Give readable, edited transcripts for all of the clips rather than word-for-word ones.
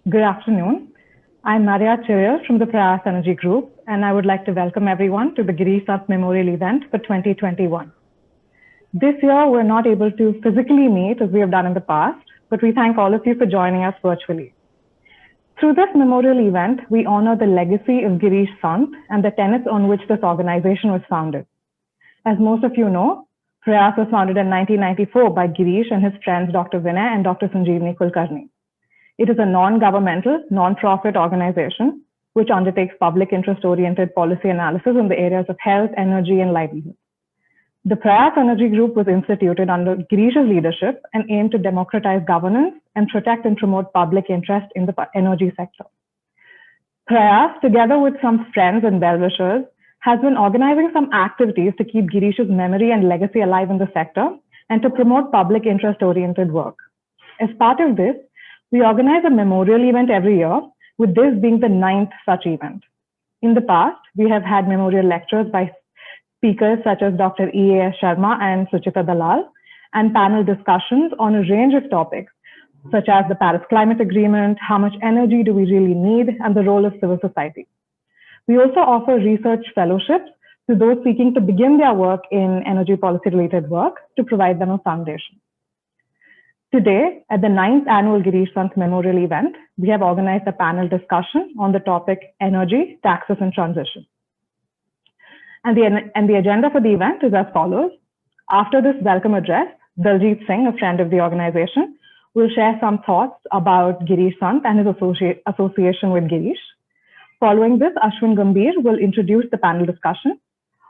Good afternoon. I'm Maria Chiril from the Prayas Energy Group, and I would like to welcome everyone to the Girish Sant Memorial event for 2021. This year, we're not able to physically meet as we have done in the past, but we thank all of you for joining us virtually. Through this memorial event, we honor the legacy of Girish Sant and the tenets on which this organization was founded. As most of you know, Prayas was founded in 1994 by Girish and his friends Dr. Vinay and Dr. Sanjeevani Kulkarni. It is a non-governmental, non-profit organization which undertakes public interest-oriented policy analysis in the areas of health, energy, and livelihood. The Prayas Energy Group was instituted under Girish's leadership and aimed to democratize governance and protect and promote public interest in the energy sector. Prayas, together with some friends and well-wishers, has been organizing some activities to keep Girish's memory and legacy alive in the sector and to promote public interest-oriented work. As part of this, we organize a memorial event every year, with this being the 9th such event. In the past, we have had memorial lectures by speakers such as Dr. E.A.S. Sharma and Suchita Dalal, and panel discussions on a range of topics, such as the Paris Climate Agreement, how much energy do we really need, and the role of civil society. We also offer research fellowships to those seeking to begin their work in energy policy related work to provide them a foundation. Today, at the 9th annual Girish Sant Memorial event, we have organized a panel discussion on the topic energy, taxes, and transition. And the agenda for the event is as follows. After this welcome address, Daljit Singh, a friend of the organization, will share some thoughts about Girish Sant and his association with Girish. Following this, Ashwin Gambhir will introduce the panel discussion.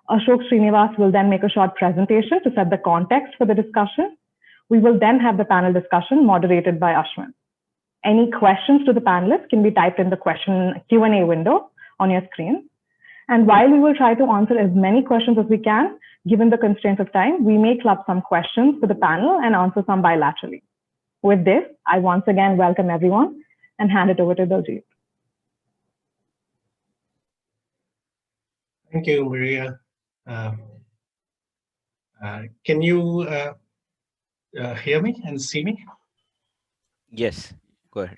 Ashok Srinivas will then make a short presentation to set the context for the discussion. We will then have the panel discussion moderated by Ashwin. Any questions to the panelists can be typed in the Q&A window on your screen. And while we will try to answer as many questions as we can, given the constraints of time, we may club some questions for the panel and answer some bilaterally. With this, I once again welcome everyone and hand it over to Daljit. Thank you, Maria. Can you hear me and see me? Yes, go ahead.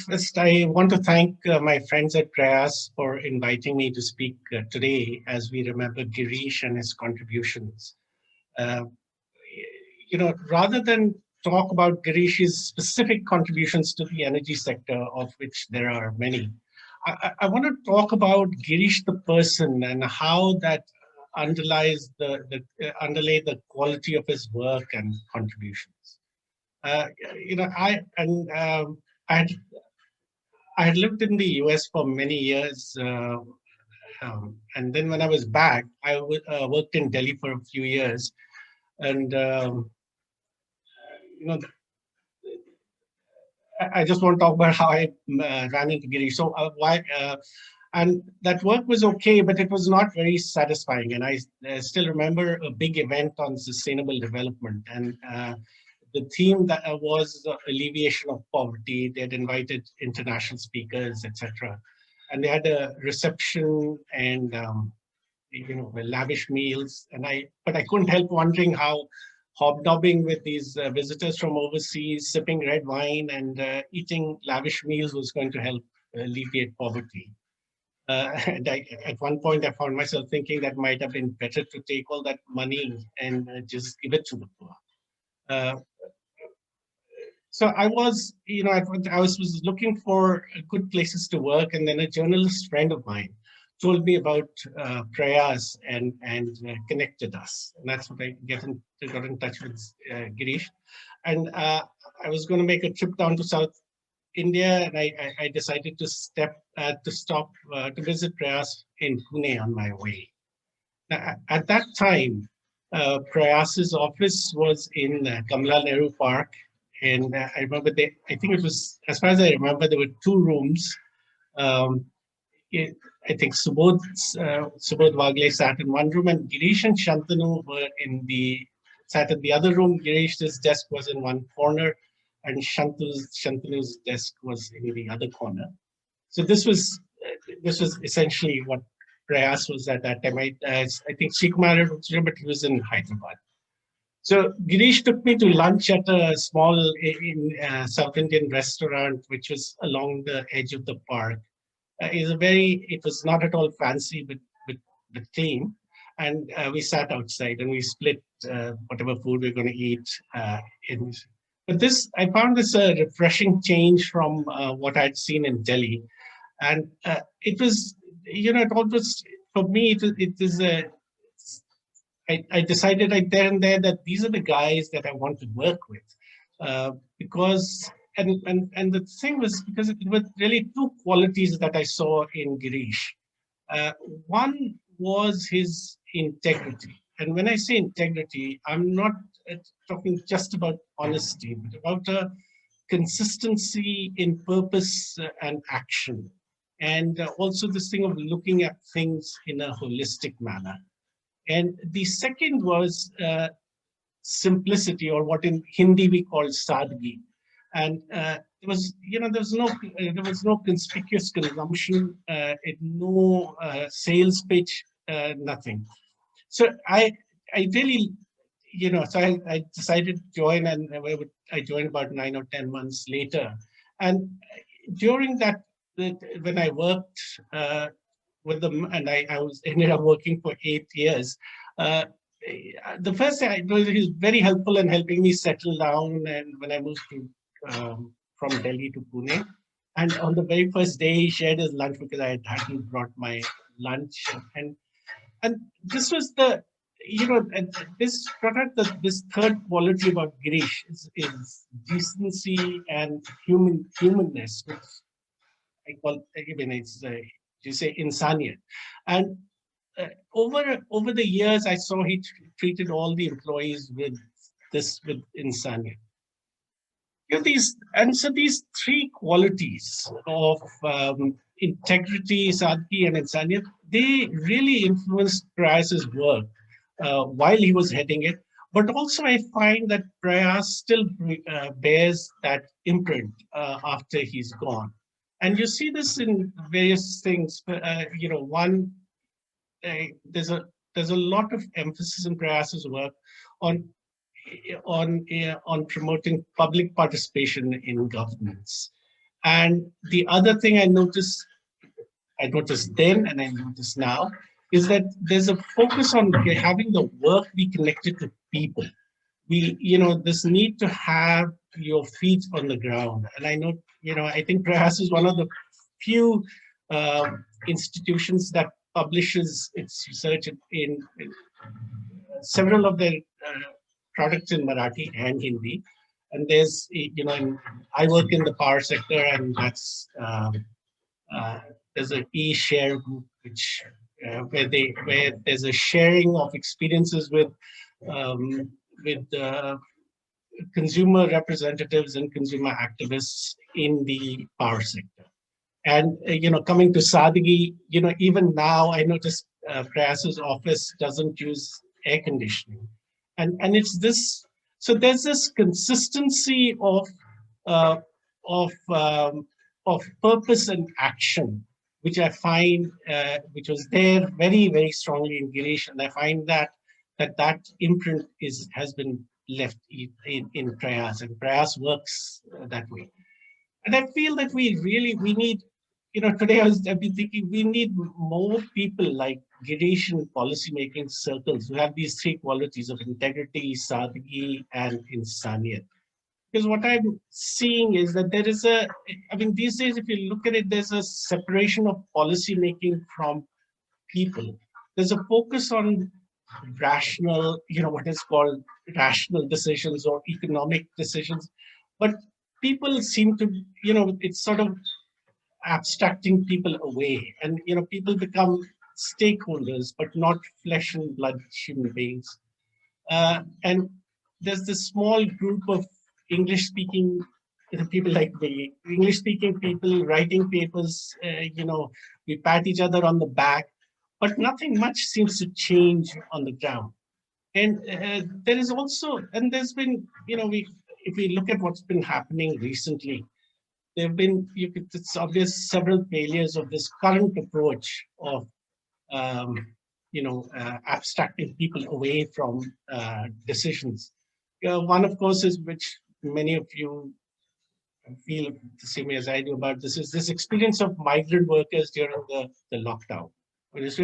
First, I want to thank my friends at Prayas for inviting me to speak today as we remember Girish and his contributions. Rather than talk about Girish's specific contributions to the energy sector, of which there are many, I want to talk about Girish the person and how that underlay the quality of his work and contributions. I had lived in the US for many years, and then when I was back, I worked in Delhi for a few years, and I just want to talk about how I ran into Girish. So and that work was okay, but it was not very satisfying. And I still remember a big event on sustainable development, and the theme that was alleviation of poverty. They had invited international speakers, etc., and they had a reception and lavish meals. But I couldn't help wondering how hobnobbing with these visitors from overseas, sipping red wine and eating lavish meals was going to help alleviate poverty. And at one point, I found myself thinking that might have been better to take all that money and just give it to the poor. So I was looking for good places to work, and then a journalist friend of mine told me about Prayas and connected us, and that's what I got in touch with Girish, and I was going to make a trip down to South India, and I decided to stop to visit Prayas in Pune on my way. Now, at that time, Prayas's office was in Kamala Nehru Park, and I remember I think it was, as far as I remember, there were 2 rooms. I think Subodh Wagle sat in one room, and Girish and Shantanu sat in the other room. Girish's desk was in one corner, and Shantanu's desk was in the other corner. So this was essentially what Prayas was at that time. I think Srikumar, but he was in Hyderabad. So Girish took me to lunch at a small South Indian restaurant, which was along the edge of the park. It was not at all fancy, but clean. And we sat outside and we split whatever food we are going to eat. In, but I found this a refreshing change from what I'd seen in Delhi. And it was, it almost, for me, it is a, I decided right there and there that these are the guys that I want to work with, because and the thing was because it was really two qualities that I saw in Girish. One was his integrity, and when I say integrity, I'm not talking just about honesty, but about a consistency in purpose and action, and also this thing of looking at things in a holistic manner. And the second was simplicity, or what in Hindi we call sadgi. And there was no conspicuous consumption, no sales pitch, nothing. So I really, I decided to join, and I joined about 9 or 10 months later. And during that, when I worked with them, and I ended up working for 8 years. The first thing I was, he was very helpful in helping me settle down, and when I moved to from Delhi to Pune, and on the very first day he shared his lunch because I hadn't brought my lunch, and this was the and this product, this third quality about Girish is decency and humanness, which I call, I mean, it's you say insaniyat. And over the years, I saw he treated all the employees with insaniyat. These three qualities of integrity, sadki, and insaniyat, they really influenced Prayas's work while he was heading it. But also, I find that Prayas still bears that imprint after he's gone. And you see this in various things. One, there's a lot of emphasis in Prayas's work on promoting public participation in governance. And the other thing I noticed then and I notice now, is that there's a focus on having the work be connected to people. This need to have your feet on the ground. And I think Prayas is one of the few institutions that publishes its research in several of their products in Marathi and Hindi. And there's, I work in the power sector, and that's there's an e-share group which where there's a sharing of experiences with consumer representatives and consumer activists in the power sector. And coming to Sadgi, even now I notice Prayas's office doesn't use air conditioning, and it's this. So there's this consistency of purpose and action, which I find which was there very, very strongly in Girish, and I find that imprint has been left in Prayas, and Prayas works that way. And I feel that we need, today I've been thinking we need more people like Girish in policymaking circles who have these three qualities of integrity, sadgi, and insaniyat. Because what I'm seeing is that there is these days, if you look at it, there's a separation of policymaking from people. There's a focus on rational, what is called rational decisions or economic decisions. But people seem to, it's sort of abstracting people away. And, people become stakeholders, but not flesh and blood human beings. And there's this small group of English-speaking people like me, English-speaking people writing papers, we pat each other on the back, but nothing much seems to change on the ground. And there is also, and there's been, if we look at what's been happening recently, it's obvious several failures of this current approach of abstracting people away from decisions. One, of course, is which many of you feel the same way as I do about this, is this experience of migrant workers during the lockdown. It was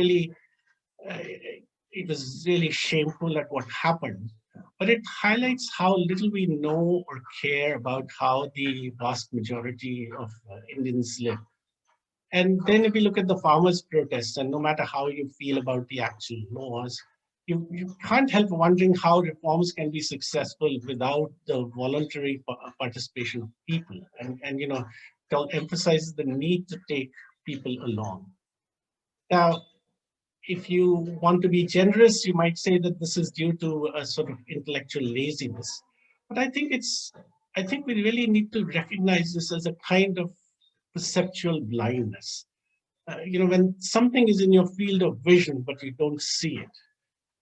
really, shameful at what happened, but it highlights how little we know or care about how the vast majority of Indians live. And then if you look at the farmers' protests, and no matter how you feel about the actual laws, you can't help wondering how reforms can be successful without the voluntary participation of people. And it emphasizes the need to take people along. Now, if you want to be generous, you might say that this is due to a sort of intellectual laziness. But I think we really need to recognize this as a kind of perceptual blindness. When something is in your field of vision, but you don't see it.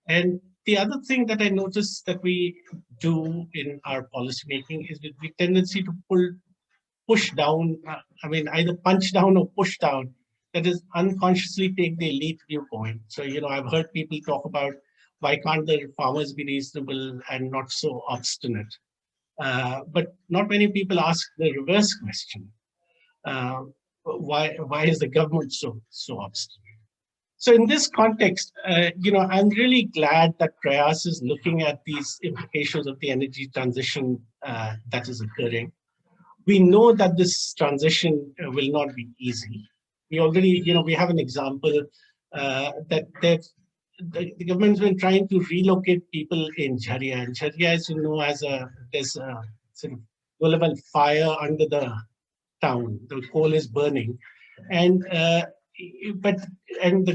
And the other thing that I notice that we do in our policymaking is that we tendency to push down, either punch down or push down, that is unconsciously take the elite viewpoint. So, I've heard people talk about why can't the farmers be reasonable and not so obstinate? But not many people ask the reverse question. Why is the government so obstinate? So in this context, I'm really glad that Prayas is looking at these implications of the energy transition that is occurring. We know that this transition will not be easy. We already, we have an example that the government's been trying to relocate people in Jharia. And Jharia, as you know, there's a sort of low-level fire under the town. The coal is burning, and the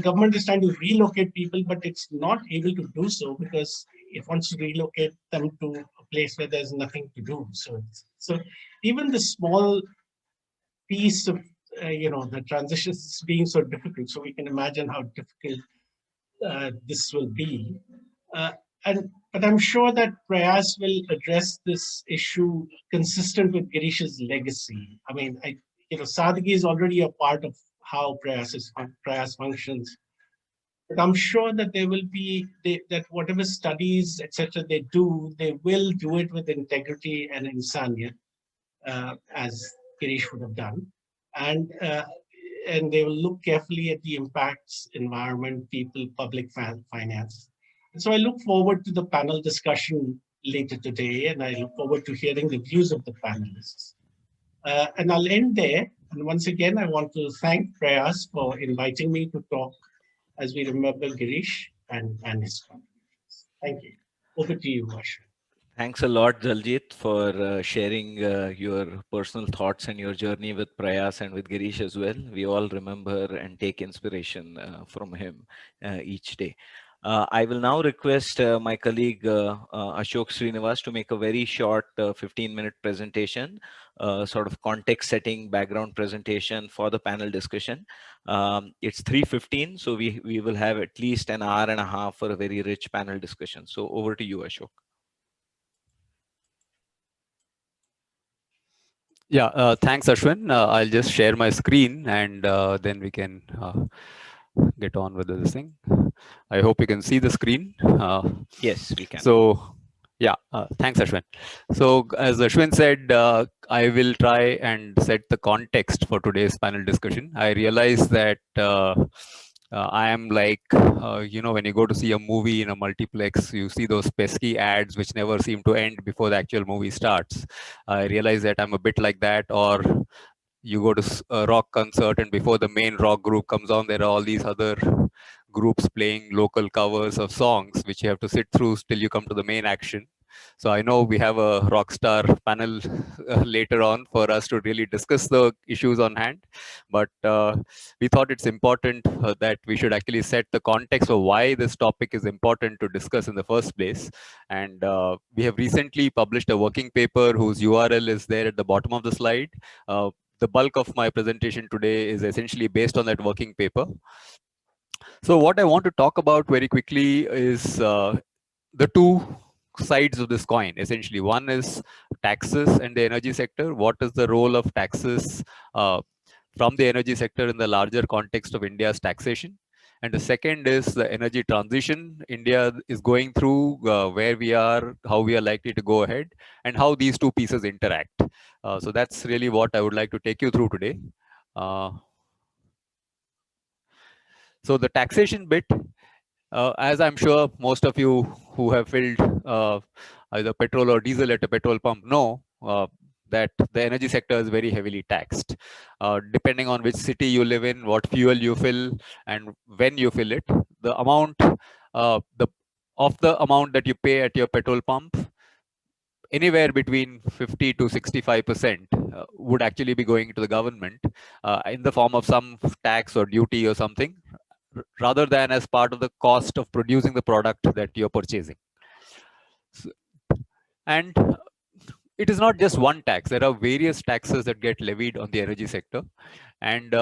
government is trying to relocate people, but it's not able to do so because it wants to relocate them to a place where there's nothing to do. So even the small piece of the transition is being so difficult. So we can imagine how difficult this will be. But I'm sure that Prayas will address this issue consistent with Girish's legacy. Sadhgi is already a part of how Prayas functions. But I'm sure that there will be, that whatever studies, etc., they will do it with integrity and insaniyat, as Girish would have done. And they will look carefully at the impacts, environment, people, public finance. And so I look forward to the panel discussion later today, and I look forward to hearing the views of the panelists. And I'll end there. And once again, I want to thank Prayas for inviting me to talk as we remember Girish and his contributions. Thank you. Over to you, Ashwin. Thanks a lot, Daljit, for sharing your personal thoughts and your journey with Prayas and with Girish as well. We all remember and take inspiration from him each day. I will now request my colleague Ashok Srinivas to make a very short 15-minute presentation, sort of context-setting background presentation for the panel discussion. It's 3:15, so we will have at least an hour and a half for a very rich panel discussion. So over to you, Ashok. Yeah, thanks, Ashwin. I'll just share my screen and then we can get on with this thing. I hope you can see the screen. Yes, we can. So, yeah, thanks, Ashwin. So, as Ashwin said, I will try and set the context for today's panel discussion. I realize that I am like, when you go to see a movie in a multiplex, you see those pesky ads which never seem to end before the actual movie starts. I realize that I'm a bit like that. Or you go to a rock concert and before the main rock group comes on, there are all these other groups playing local covers of songs which you have to sit through till you come to the main action. So I know we have a rock star panel later on for us to really discuss the issues on hand, but we thought it's important that we should actually set the context of why this topic is important to discuss in the first place. And we have recently published a working paper whose URL is there at the bottom of the slide. The bulk of my presentation today is essentially based on that working paper. So what I want to talk about very quickly is the two sides of this coin. Essentially, one is taxes and the energy sector. What is the role of taxes from the energy sector in the larger context of India's taxation? And the second is the energy transition India is going through, where we are, how we are likely to go ahead, and how these two pieces interact. So that's really what I would like to take you through today. So the taxation bit, as I'm sure most of you who have filled either petrol or diesel at a petrol pump know, that the energy sector is very heavily taxed. Depending on which city you live in, what fuel you fill, and when you fill it, the amount, of the amount that you pay at your petrol pump, anywhere between 50 to 65% would actually be going to the government in the form of some tax or duty or something, rather than as part of the cost of producing the product that you're purchasing. So, and it is not just one tax. There are various taxes that get levied on the energy sector. And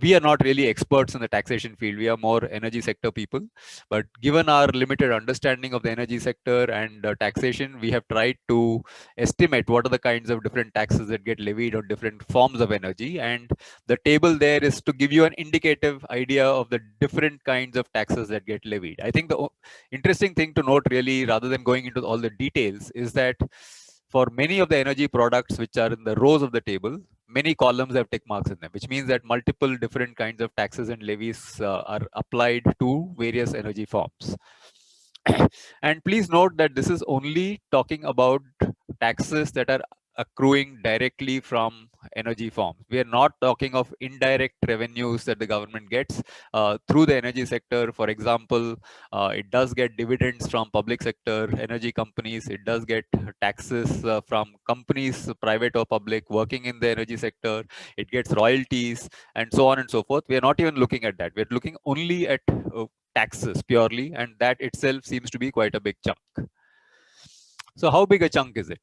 we are not really experts in the taxation field. We are more energy sector people. But given our limited understanding of the energy sector and taxation, we have tried to estimate what are the kinds of different taxes that get levied on different forms of energy. And the table there is to give you an indicative idea of the different kinds of taxes that get levied. I think the interesting thing to note, really, rather than going into all the details, is that for many of the energy products which are in the rows of the table, many columns have tick marks in them, which means that multiple different kinds of taxes and levies are applied to various energy forms. And please note that this is only talking about taxes that are accruing directly from energy forms. We are not talking of indirect revenues that the government gets through the energy sector. For example, it does get dividends from public sector energy companies. It does get taxes from companies, private or public, working in the energy sector. It gets royalties and so on and so forth. We are not even looking at that. We're looking only at taxes purely, and that itself seems to be quite a big chunk. So how big a chunk is it?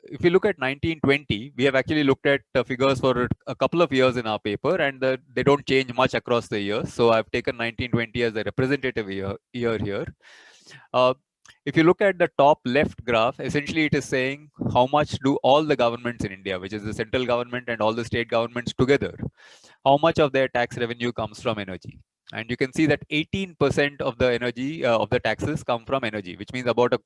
If you look at 1920, we have actually looked at figures for a couple of years in our paper, and they don't change much across the years. So I've taken 1920 as a representative year here. If you look at the top left graph, essentially it is saying how much do all the governments in India, which is the central government and all the state governments together, how much of their tax revenue comes from energy. And you can see that 18% of the energy of the taxes come from energy, which means about a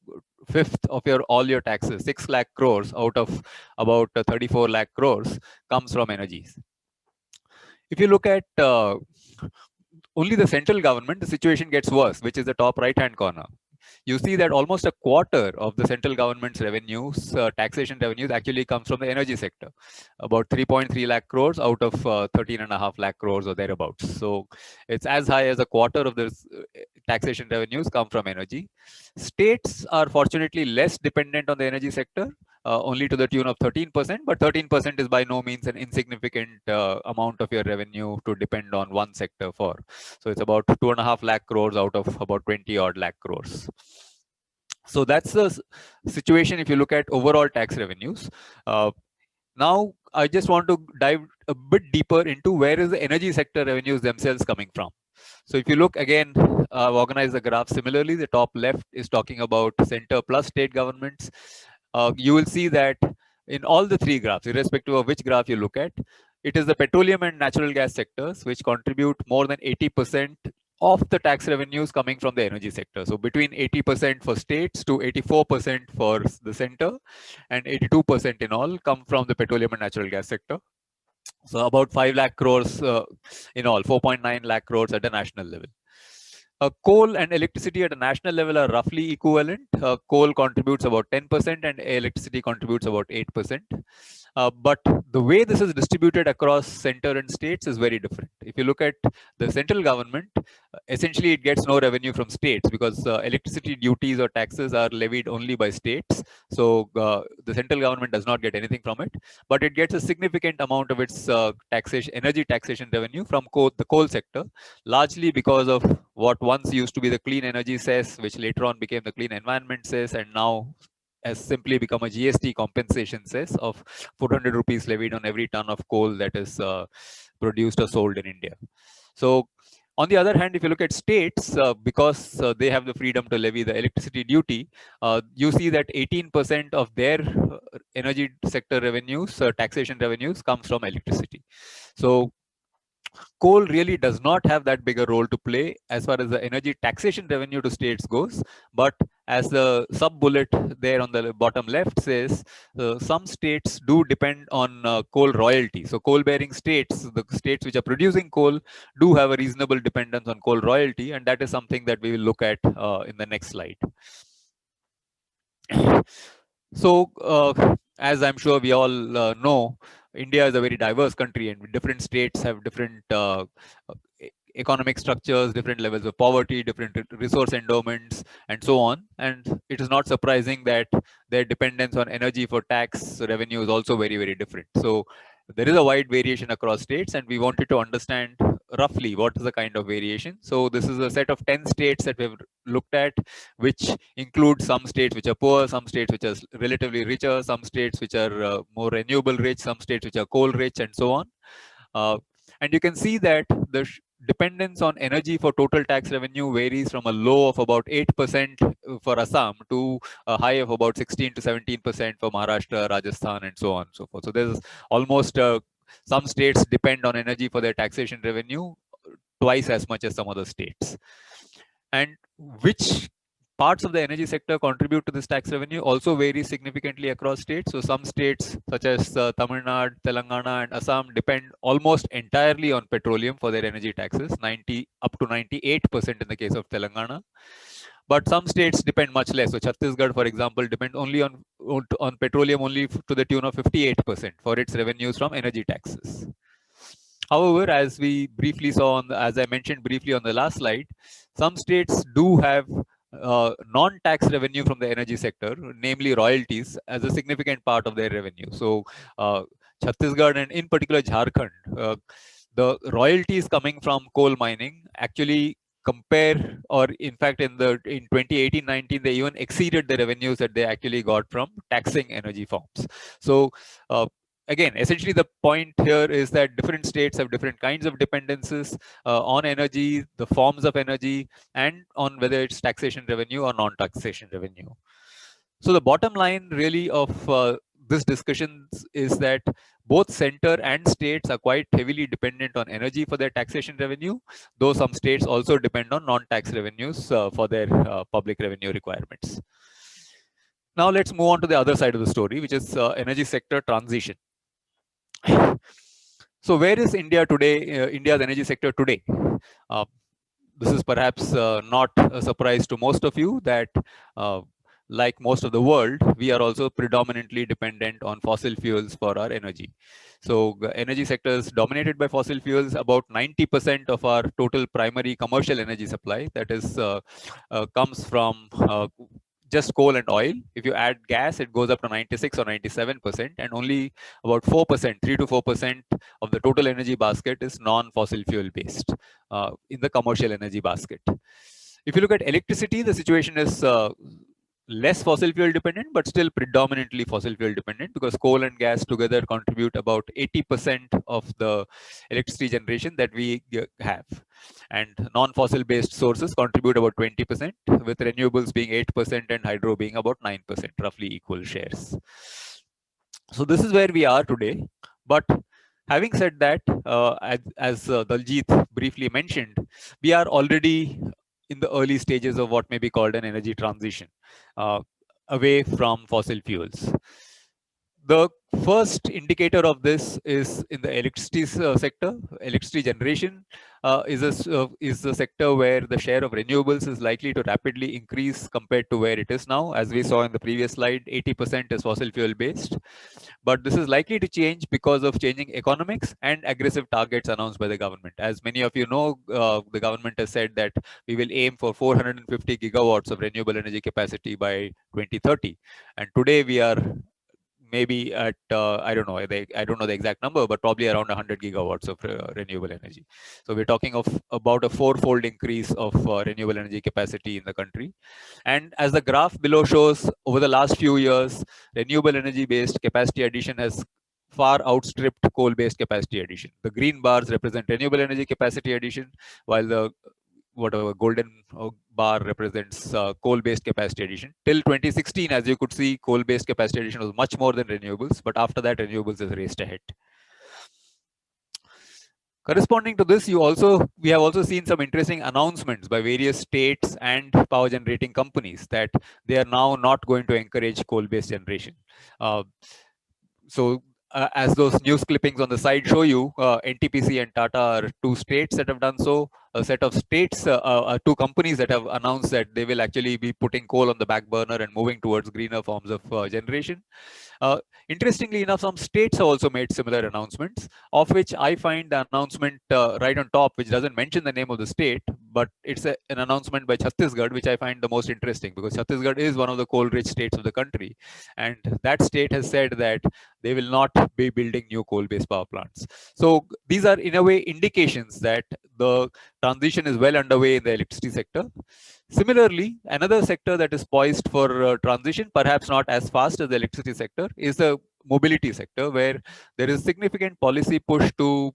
fifth of all your taxes, 6 lakh crores out of about 34 lakh crores comes from energies. If you look at only the central government, the situation gets worse, which is the top right-hand corner. You see that almost a quarter of the central government's revenues, taxation revenues, actually comes from the energy sector. About 3.3 lakh crores out of 13.5 lakh crores or thereabouts. So it's as high as a quarter of the taxation revenues come from energy. States are fortunately less dependent on the energy sector, only to the tune of 13%, but 13% is by no means an insignificant amount of your revenue to depend on one sector for. So it's about 2.5 lakh crores out of about 20 odd lakh crores. So that's the situation if you look at overall tax revenues. Now, I just want to dive a bit deeper into where is the energy sector revenues themselves coming from. So if you look again, I've organized the graph similarly. The top left is talking about center plus state governments. You will see that in all the three graphs, irrespective of which graph you look at, it is the petroleum and natural gas sectors which contribute more than 80% of the tax revenues coming from the energy sector. So between 80% for states to 84% for the center, and 82% in all come from the petroleum and natural gas sector. So about 5 lakh crores in all, 4.9 lakh crores at a national level. Coal and electricity at a national level are roughly equivalent. Coal contributes about 10% and electricity contributes about 8%. But the way this is distributed across center and states is very different. If you look at the central government, essentially it gets no revenue from states because electricity duties or taxes are levied only by states. So the central government does not get anything from it, but it gets a significant amount of its energy taxation revenue from the coal sector, largely because of what once used to be the clean energy cess, which later on became the clean environment cess, and now has simply become a GST compensation cess of 400 rupees levied on every ton of coal that is produced or sold in India. So on the other hand, if you look at states, because they have the freedom to levy the electricity duty, you see that 18% of their energy sector revenues, taxation revenues, comes from electricity. So coal really does not have that big a role to play as far as the energy taxation revenue to states goes. But as the sub bullet there on the bottom left says, some states do depend on coal royalty. So coal bearing states, the states which are producing coal, do have a reasonable dependence on coal royalty, and that is something that we will look at in the next slide. So, as I'm sure we all know, India is a very diverse country, and different states have different economic structures, different levels of poverty, different resource endowments, and so on. And it is not surprising that their dependence on energy for tax revenue is also very, very different. So there is a wide variation across states, and we wanted to understand roughly what is the kind of variation. So this is a set of 10 states that we've looked at, which include some states which are poor, some states which are relatively richer, some states which are more renewable rich, some states which are coal rich, and so on. And you can see that the dependence on energy for total tax revenue varies from a low of about 8% for Assam to a high of about 16 to 17% for Maharashtra, Rajasthan, and so on and so forth. So there's almost some states depend on energy for their taxation revenue twice as much as some other states. And which parts of the energy sector contribute to this tax revenue also varies significantly across states. So some states such as Tamil Nadu, Telangana, and Assam depend almost entirely on petroleum for their energy taxes, up to 98% in the case of Telangana. But some states depend much less. So Chhattisgarh, for example, depend only on petroleum only to the tune of 58% for its revenues from energy taxes. However, as we briefly saw, as I mentioned briefly on the last slide, some states do have non-tax revenue from the energy sector, namely royalties, as a significant part of their revenue. So Chhattisgarh and in particular Jharkhand, the royalties coming from coal mining actually compare, or in fact in 2018-19 they even exceeded the revenues that they actually got from taxing energy forms. So again, essentially the point here is that different states have different kinds of dependencies on energy, the forms of energy, and on whether it's taxation revenue or non-taxation revenue. So the bottom line really of this discussion is that both center and states are quite heavily dependent on energy for their taxation revenue, though some states also depend on non-tax revenues for their public revenue requirements. Now let's move on to the other side of the story, which is energy sector transition. So where is India today, India's energy sector today? This is perhaps not a surprise to most of you that like most of the world, we are also predominantly dependent on fossil fuels for our energy. So the energy sector is dominated by fossil fuels. About 90% of our total primary commercial energy supply, that is, comes from just coal and oil. If you add gas, it goes up to 96 or 97%, and only about 4%, 3 to 4% of the total energy basket is non-fossil fuel based in the commercial energy basket. If you look at electricity, the situation is less fossil fuel dependent, but still predominantly fossil fuel dependent, because coal and gas together contribute about 80% of the electricity generation that we have. And non-fossil based sources contribute about 20%, with renewables being 8% and hydro being about 9%, roughly equal shares. So this is where we are today. But having said that, as Daljit briefly mentioned, we are already in the early stages of what may be called an energy transition away from fossil fuels. The first indicator of this is in the electricity sector. Electricity generation is the sector where the share of renewables is likely to rapidly increase compared to where it is now. As we saw in the previous slide, 80% is fossil fuel based. But this is likely to change because of changing economics and aggressive targets announced by the government. As many of you know, the government has said that we will aim for 450 gigawatts of renewable energy capacity by 2030. And today we are maybe at, I don't know the exact number, but probably around 100 gigawatts of renewable energy. So we're talking of about a 4-fold increase of renewable energy capacity in the country. And as the graph below shows, over the last few years, renewable energy based capacity addition has far outstripped coal-based capacity addition. The green bars represent renewable energy capacity addition, while the whatever golden bar represents coal-based capacity addition. Till 2016, as you could see, coal-based capacity addition was much more than renewables, but after that, renewables has raced ahead. Corresponding to this, we have also seen some interesting announcements by various states and power generating companies that they are now not going to encourage coal-based generation. As those news clippings on the side show you, NTPC and Tata are two states that have done so. A set of states, two companies that have announced that they will actually be putting coal on the back burner and moving towards greener forms of generation. Interestingly enough, some states have also made similar announcements, of which I find the announcement right on top, which doesn't mention the name of the state, but it's an announcement by Chhattisgarh, which I find the most interesting, because Chhattisgarh is one of the coal-rich states of the country. And that state has said that they will not be building new coal-based power plants. So these are, in a way, indications that the transition is well underway in the electricity sector. Similarly, another sector that is poised for transition, perhaps not as fast as the electricity sector, is the mobility sector, where there is significant policy push to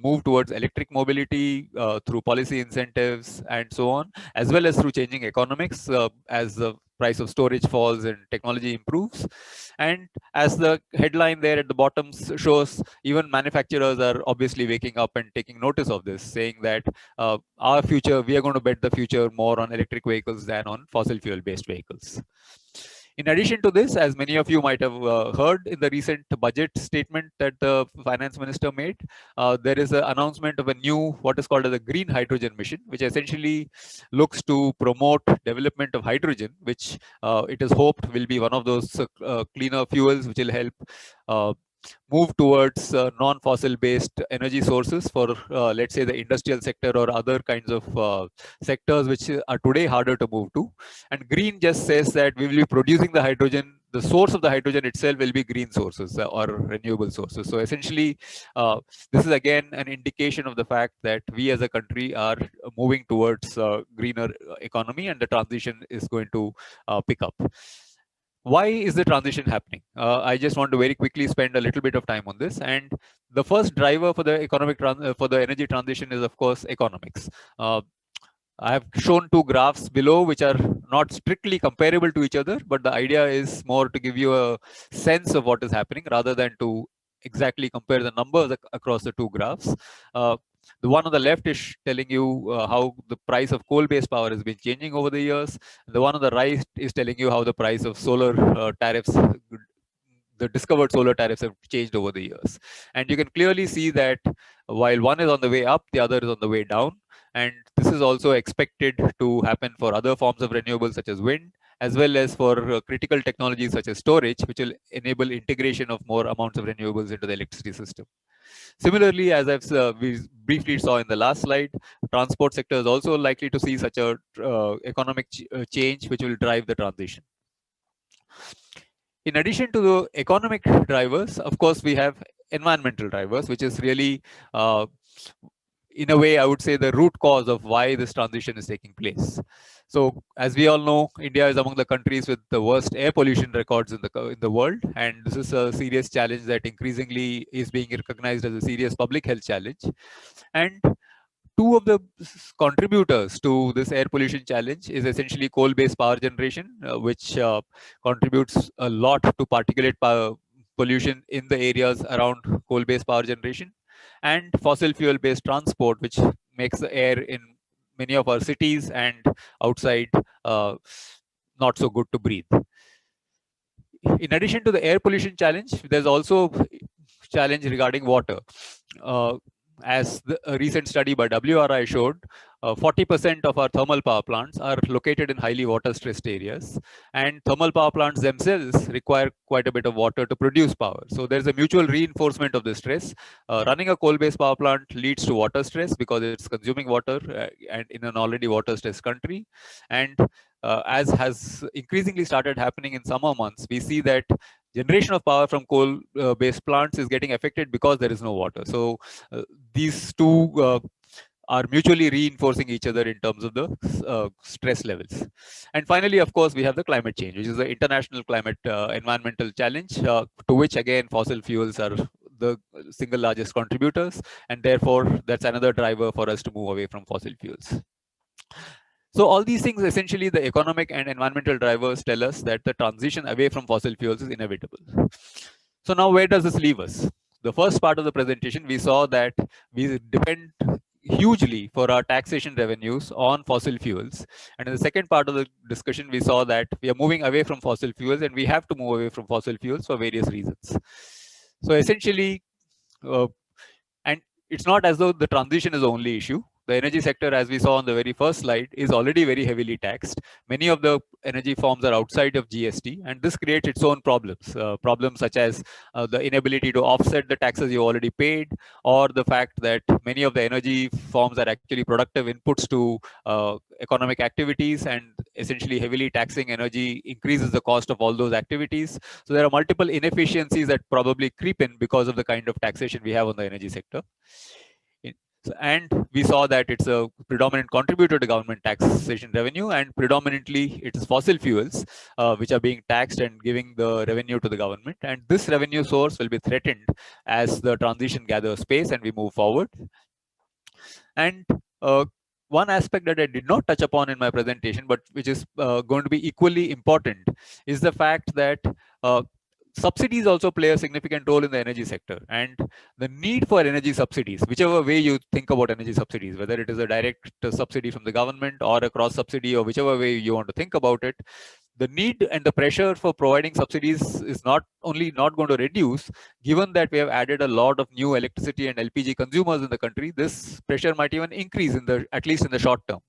move towards electric mobility through policy incentives and so on, as well as through changing economics as the price of storage falls and technology improves. And as the headline there at the bottom shows, even manufacturers are obviously waking up and taking notice of this, saying that our future, we are going to bet the future more on electric vehicles than on fossil fuel based vehicles. In addition to this, as many of you might have heard in the recent budget statement that the finance minister made, there is an announcement of a new, what is called as a green hydrogen mission, which essentially looks to promote development of hydrogen, which it is hoped will be one of those cleaner fuels which will help move towards non-fossil based energy sources for, let's say, the industrial sector or other kinds of sectors which are today harder to move to. And green just says that we will be producing the hydrogen. The source of the hydrogen itself will be green sources or renewable sources. So essentially, this is again an indication of the fact that we as a country are moving towards greener economy, and the transition is going to pick up. Why is the transition happening? I just want to very quickly spend a little bit of time on this. And the first driver for the for the energy transition is, of course, economics. I have shown two graphs below, which are not strictly comparable to each other, but the idea is more to give you a sense of what is happening rather than to exactly compare the numbers across the two graphs. The one on the left is telling you how the price of coal-based power has been changing over the years. The one on the right is telling you how the price of solar tariffs, the discovered solar tariffs, have changed over the years. And you can clearly see that while one is on the way up, the other is on the way down. And this is also expected to happen for other forms of renewables such as wind, as well as for critical technologies such as storage, which will enable integration of more amounts of renewables into the electricity system. Similarly, as we briefly saw in the last slide, transport sector is also likely to see such a economic change which will drive the transition. In addition to the economic drivers, of course, we have environmental drivers, which is really, in a way, I would say, the root cause of why this transition is taking place. So, as we all know, India is among the countries with the worst air pollution records in the world, and this is a serious challenge that increasingly is being recognized as a serious public health challenge. And two of the contributors to this air pollution challenge is essentially coal-based power generation, which contributes a lot to particulate pollution in the areas around coal-based power generation, and fossil fuel-based transport, which makes the air in many of our cities and outside not so good to breathe. In addition to the air pollution challenge, there's also challenge regarding water. As a recent study by WRI showed, 40% of our thermal power plants are located in highly water-stressed areas, and thermal power plants themselves require quite a bit of water to produce power. So there's a mutual reinforcement of the stress. Running a coal-based power plant leads to water stress because it's consuming water and in an already water-stressed country. And as has increasingly started happening in summer months, we see that generation of power from coal-based plants is getting affected because there is no water. So these two are mutually reinforcing each other in terms of the stress levels. And finally, of course, we have the climate change, which is the international climate environmental challenge, to which again fossil fuels are the single largest contributors, and therefore that's another driver for us to move away from fossil fuels. So all these things, essentially the economic and environmental drivers tell us that the transition away from fossil fuels is inevitable. So now where does this leave us? the first part of the presentation, we saw that we depend hugely for our taxation revenues on fossil fuels. And in the second part of the discussion, we saw that we are moving away from fossil fuels, and we have to move away from fossil fuels for various reasons. So essentially, and it's not as though the transition is the only issue. The energy sector, as we saw on the very first slide, is already very heavily taxed. Many of the energy forms are outside of GST, and this creates its own problems. Problems such as the inability to offset the taxes you already paid, or the fact that many of the energy forms are actually productive inputs to economic activities, and essentially heavily taxing energy increases the cost of all those activities. So there are multiple inefficiencies that probably creep in because of the kind of taxation we have on the energy sector. And we saw that it's a predominant contributor to government taxation revenue, and predominantly it is fossil fuels which are being taxed and giving the revenue to the government. And this revenue source will be threatened as the transition gathers pace and we move forward. And one aspect that I did not touch upon in my presentation, but which is going to be equally important, is the fact that subsidies also play a significant role in the energy sector, and the need for energy subsidies, whichever way you think about energy subsidies, whether it is a direct subsidy from the government or a cross subsidy, or whichever way you want to think about it, the need and the pressure for providing subsidies is not only not going to reduce, given that we have added a lot of new electricity and LPG consumers in the country. This pressure might even increase at least in the short term.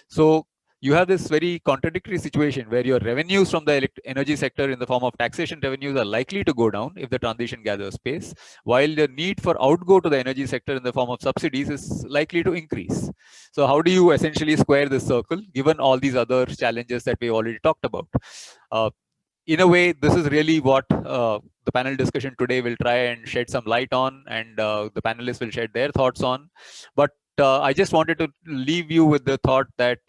So you have this very contradictory situation where your revenues from the energy sector in the form of taxation revenues are likely to go down if the transition gathers pace, while the need for outgo to the energy sector in the form of subsidies is likely to increase. So how do you essentially square this circle, given all these other challenges that we already talked about? In a way, this is really what the panel discussion today will try and shed some light on, and the panelists will shed their thoughts on. But I just wanted to leave you with the thought that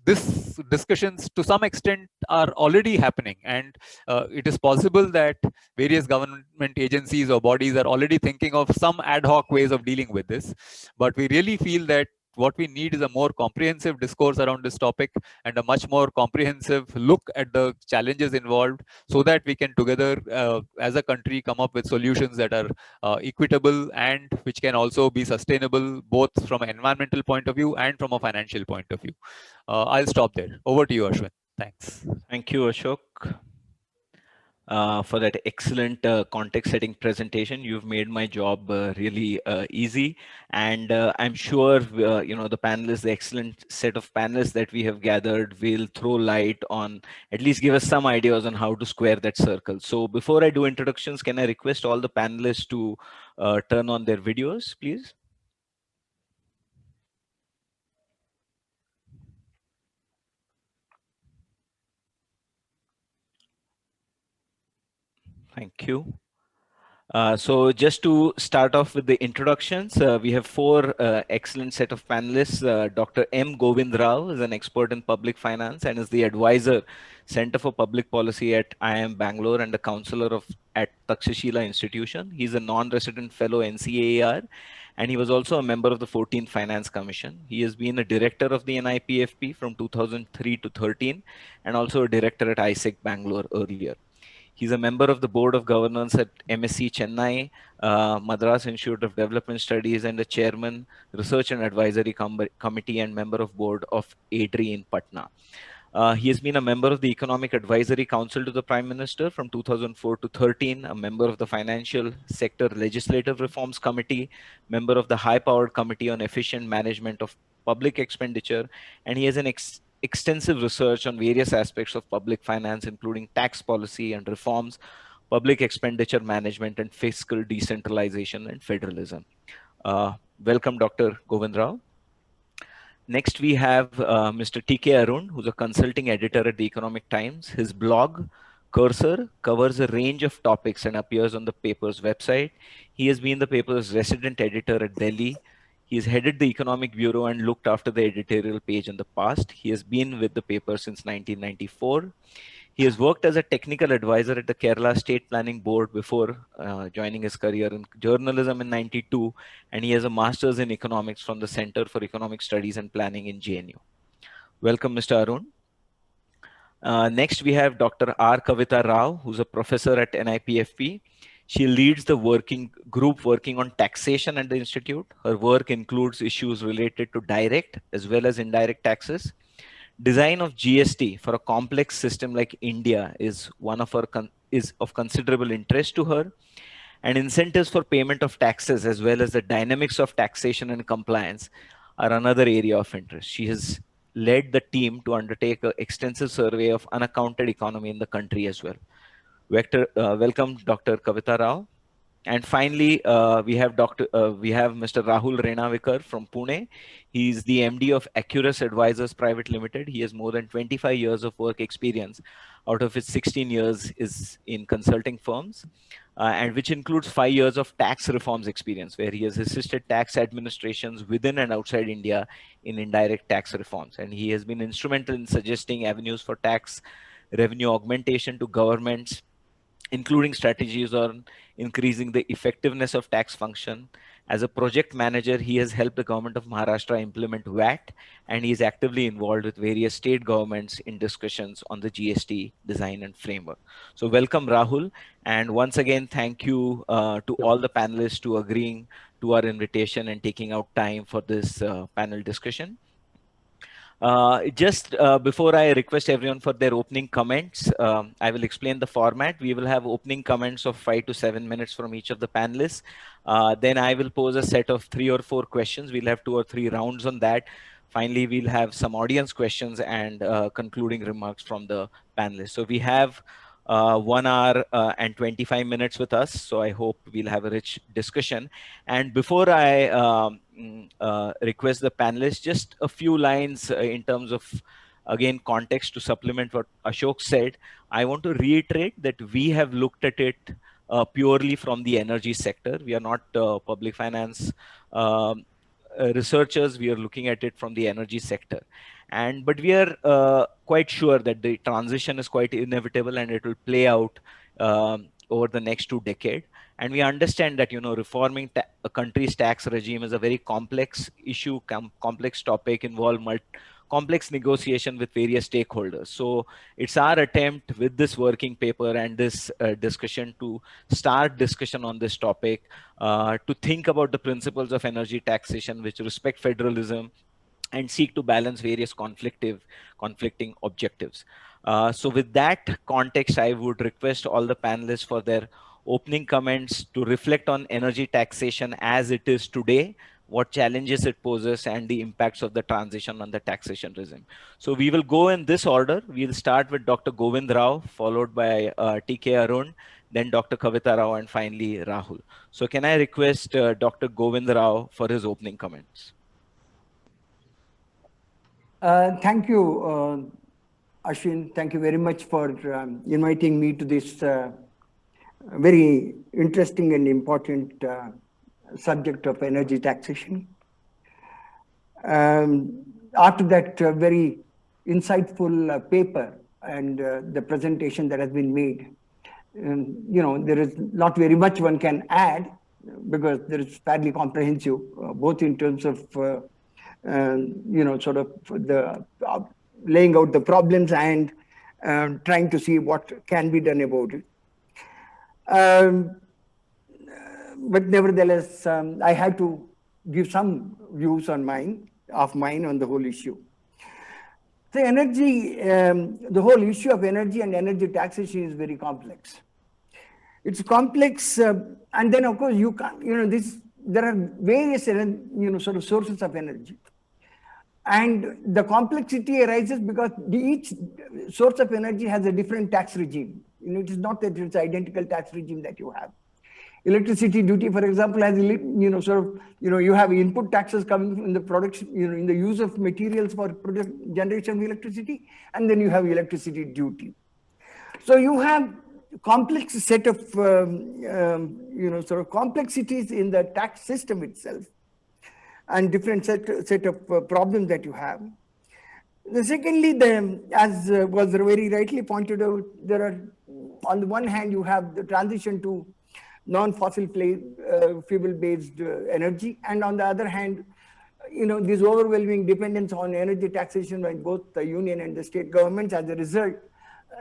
this discussions to some extent are already happening, and it is possible that various government agencies or bodies are already thinking of some ad hoc ways of dealing with this. But we really feel that what we need is a more comprehensive discourse around this topic and a much more comprehensive look at the challenges involved, so that we can together as a country come up with solutions that are equitable and which can also be sustainable both from an environmental point of view and from a financial point of view. I'll stop there. Over to you, Ashwin. Thanks. Thank you, Ashok, for that excellent context-setting presentation. You've made my job really easy, and I'm sure the panelists, the excellent set of panelists that we have gathered, will throw light on, at least give us some ideas on how to square that circle. So before I do introductions, can I request all the panelists to turn on their videos, please? Thank you. So just to start off with the introductions, we have four excellent set of panelists. Dr. M. Govind Rao is an expert in public finance and is the advisor, Center for Public Policy at IIM Bangalore and a counselor at Takshashila Institution. He's a non-resident fellow NCAR, and he was also a member of the 14th Finance Commission. He has been a director of the NIPFP from 2003 to 13, and also a director at ISEC Bangalore earlier. He's a member of the Board of Governance at MSc Chennai, Madras Institute of Development Studies, and the chairman, Research and Advisory Committee, and member of board of ADRI in Patna. He has been a member of the Economic Advisory Council to the Prime Minister from 2004 to 13, a member of the Financial Sector Legislative Reforms Committee, member of the High-Powered Committee on Efficient Management of Public Expenditure, and he has an extensive research on various aspects of public finance, including tax policy and reforms, public expenditure management, and fiscal decentralization and federalism. Welcome, Dr. Govind Rao. Next, we have Mr. T.K. Arun, who's a consulting editor at the Economic Times. His blog, Cursor, covers a range of topics and appears on the paper's website. He has been the paper's resident editor at Delhi. He's headed the Economic Bureau and looked after the editorial page in the past. He has been with the paper since 1994. He has worked as a technical advisor at the Kerala State Planning Board before joining his career in journalism in '92, and he has a master's in economics from the Center for Economic Studies and Planning in JNU. Welcome, Mr. Arun. Next, we have Dr. R. Kavita Rao, who's a professor at NIPFP. She leads the working group working on taxation at the institute. Her work includes issues related to direct as well as indirect taxes. Design of GST for a complex system like India is one of her is of considerable interest to her, and incentives for payment of taxes as well as the dynamics of taxation and compliance are another area of interest. She has led the team to undertake an extensive survey of unaccounted economy in the country as well. Welcome, Dr. Kavita Rao. And finally, we have Mr. Rahul Renavikar from Pune. He's the MD of Accurus Advisors Private Limited. He has more than 25 years of work experience, out of which 16 years is in consulting firms, and which includes 5 years of tax reforms experience, where he has assisted tax administrations within and outside India in indirect tax reforms. And he has been instrumental in suggesting avenues for tax revenue augmentation to governments, including strategies on increasing the effectiveness of tax function. As a project manager, he has helped the government of Maharashtra implement VAT, and he is actively involved with various state governments in discussions on the GST design and framework. So welcome, Rahul. And once again, thank you to all the panelists to agreeing to our invitation and taking out time for this panel discussion. Just before I request everyone for their opening comments, I will explain the format. We will have opening comments of 5 to 7 minutes from each of the panelists. Then I will pose a set of 3 or 4 questions. We'll have 2 or 3 rounds on that. Finally, we'll have some audience questions and concluding remarks from the panelists. So we have 1 hour and 25 minutes with us. So I hope we'll have a rich discussion. And before I request the panelists, just a few lines in terms of, again, context to supplement what Ashok said. I want to reiterate that we have looked at it purely from the energy sector. We are not public finance researchers. We are looking at it from the energy sector. But we are quite sure that the transition is quite inevitable and it will play out over the next 2 decades. And we understand that, reforming a country's tax regime is a very complex issue, complex topic, involve complex negotiation with various stakeholders. So it's our attempt with this working paper and this discussion to start discussion on this topic, to think about the principles of energy taxation, which respect federalism and seek to balance various conflicting objectives. So with that context, I would request all the panelists for their opening comments to reflect on energy taxation as it is today, what challenges it poses, and the impacts of the transition on the taxation regime. So we will go in this order. We'll start with Dr. Govind Rao, followed by T.K. Arun, then Dr. Kavita Rao, and finally Rahul. So can I request Dr. Govind Rao for his opening comments? Thank you, Ashwin. Thank you very much for inviting me to this very interesting and important subject of energy taxation. After that very insightful paper and the presentation that has been made, there is not very much one can add, because there is fairly comprehensive, both in terms of sort of the laying out the problems and trying to see what can be done about it. But nevertheless, I had to give some views on mine on the whole issue. The energy, the whole issue of energy and energy taxation is very complex. It's complex, and then of course you can't, there are various, sort of sources of energy. And the complexity arises because each source of energy has a different tax regime. It is not that it's identical tax regime that you have. Electricity duty, for example, has, you have input taxes coming in the production, in the use of materials for generation of electricity, and then you have electricity duty. So you have complex set of, sort of complexities in the tax system itself, and different set of problems that you have. Secondly, as was very rightly pointed out, there are, on the one hand, you have the transition to non-fossil fuel-based energy, and on the other hand, this overwhelming dependence on energy taxation by both the union and the state governments. As a result,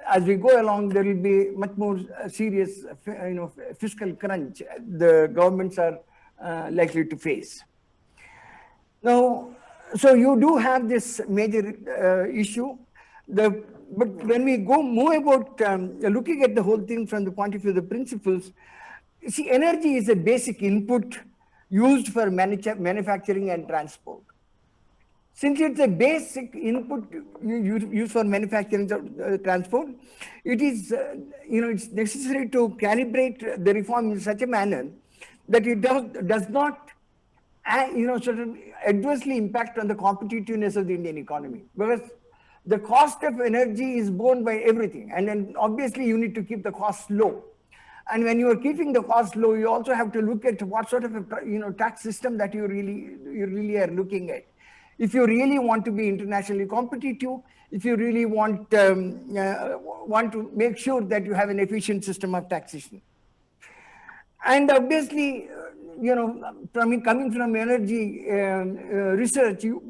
as we go along, there will be much more serious, fiscal crunch the governments are likely to face. Now, so you do have this major issue. But when we move about looking at the whole thing from the point of view of the principles, see, energy is a basic input used for manufacturing and transport. Since it's a basic input used for manufacturing and transport, it is, it's necessary to calibrate the reform in such a manner that it does not, sort of adversely impact on the competitiveness of the Indian economy. Because the cost of energy is borne by everything. And then obviously you need to keep the costs low. And when you are keeping the cost low, you also have to look at what sort of a tax system that you really are looking at. If you really want to be internationally competitive, if you really want to make sure that you have an efficient system of taxation. And obviously, coming from energy research, you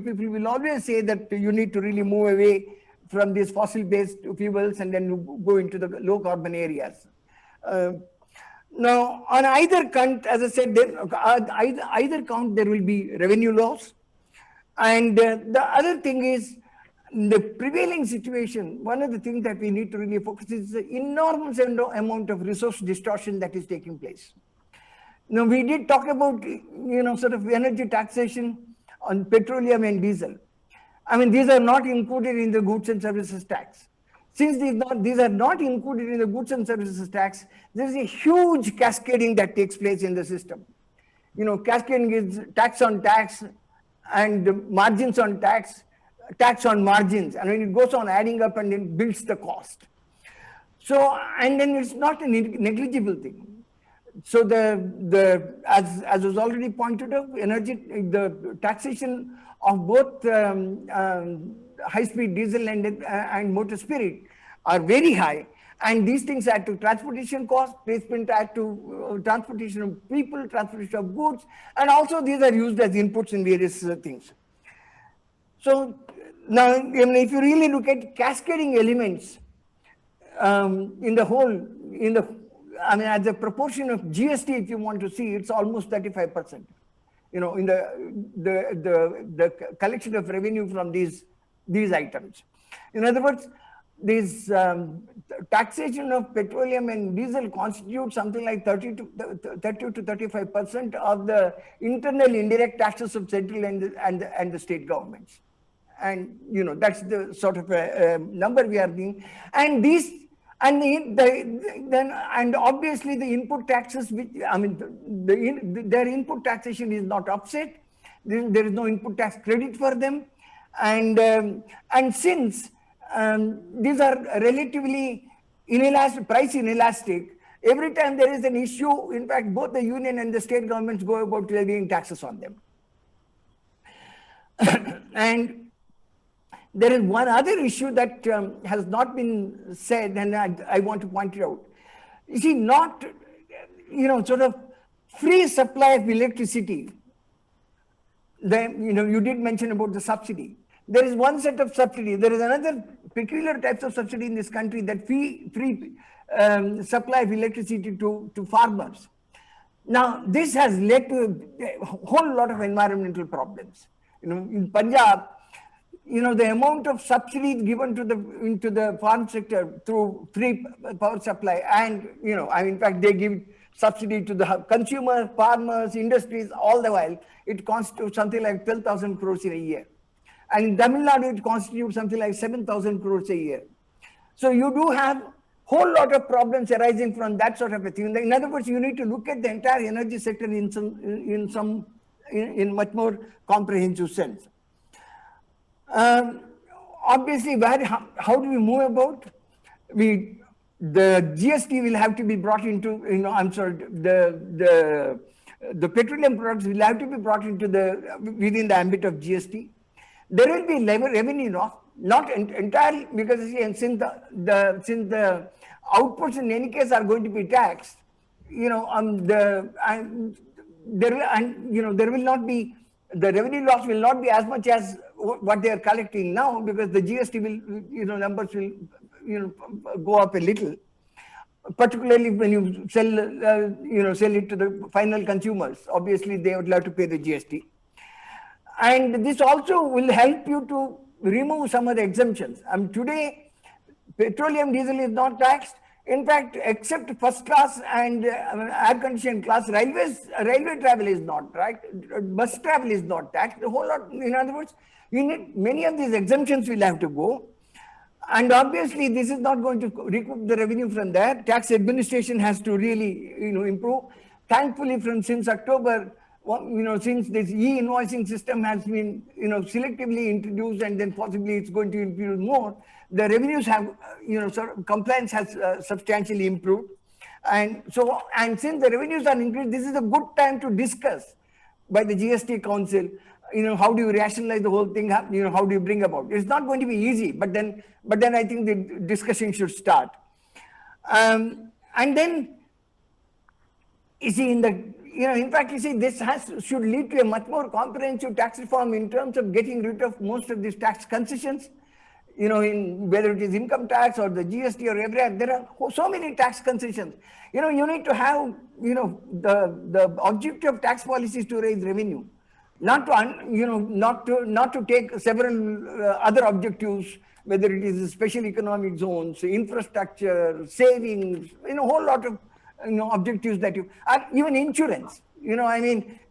people will always say that you need to really move away from these fossil-based fuels and then go into the low-carbon areas. Now, on either count, as I said, either count there will be revenue loss. And the other thing is, the prevailing situation, one of the things that we need to really focus is the enormous amount of resource distortion that is taking place. Now, we did talk about, sort of energy taxation on petroleum and diesel. I mean, these are not included in the goods and services tax. Since these are not included in the goods and services tax, there is a huge cascading that takes place in the system. Cascading is tax on tax and margins on tax, tax on margins. And when it goes on adding up and then builds the cost. So, and then it's not a negligible thing. So as was already pointed out, the taxation of both high-speed diesel and motor spirit are very high, and these things add to transportation costs, placement add to transportation of people, transportation of goods, and also these are used as inputs in various things. So now, if you really look at cascading elements in the whole, as a proportion of GST, if you want to see, it's almost 35%. In the collection of revenue from these items. In other words, this taxation of petroleum and diesel constitutes something like 30 to 35% of the internal indirect taxes of central and the state governments. And that's the sort of a number we are doing. And these and obviously the input taxes, their input taxation is not offset. There is no input tax credit for them, and since these are relatively price inelastic, every time there is an issue, in fact, both the union and the state governments go about levying taxes on them. And there is one other issue that has not been said, and I want to point it out. You see, not, sort of free supply of electricity. You did mention about the subsidy. There is one set of subsidy. There is another peculiar types of subsidy in this country, that free supply of electricity to farmers. Now, this has led to a whole lot of environmental problems. In Punjab, the amount of subsidy given into the farm sector through free power supply, and in fact they give subsidy to the consumers, farmers, industries all the while. It constitutes something like 12,000 crores in a year, and in Tamil Nadu it constitutes something like 7,000 crores a year. So you do have whole lot of problems arising from that sort of a thing. In other words, you need to look at the entire energy sector in much more comprehensive sense. Obviously, how do we move about? The GST will have to be brought into, the petroleum products will have to be brought into within the ambit of GST. There will be revenue loss, not entirely, because since the outputs in any case are going to be taxed, there will not be, the revenue loss will not be as much as what they are collecting now, because the GST will, numbers go up a little, particularly when you sell, sell it to the final consumers. Obviously, they would have to pay the GST. And this also will help you to remove some of the exemptions. Today, petroleum diesel is not taxed. In fact, except first class and air-conditioned class, railway travel is not, right? Bus travel is not taxed. The whole lot, in other words, you need many of these exemptions will have to go. And obviously, this is not going to recoup the revenue from there. Tax administration has to really, improve. Thankfully, since October, since this e-invoicing system has been, selectively introduced, and then possibly it's going to improve more, the revenues have, compliance has substantially improved. And since the revenues are increased, this is a good time to discuss by the GST Council, how do you rationalize the whole thing? How do you bring about? It's not going to be easy, but then I think the discussion should start. And then, you see, in fact, you see, this should lead to a much more comprehensive tax reform in terms of getting rid of most of these tax concessions, in whether it is income tax or the GST or everywhere. There are so many tax concessions. You need to have, the objective of tax policy is to raise revenue, not to take several other objectives, whether it is special economic zones, infrastructure, savings, a whole lot of objectives that even insurance. You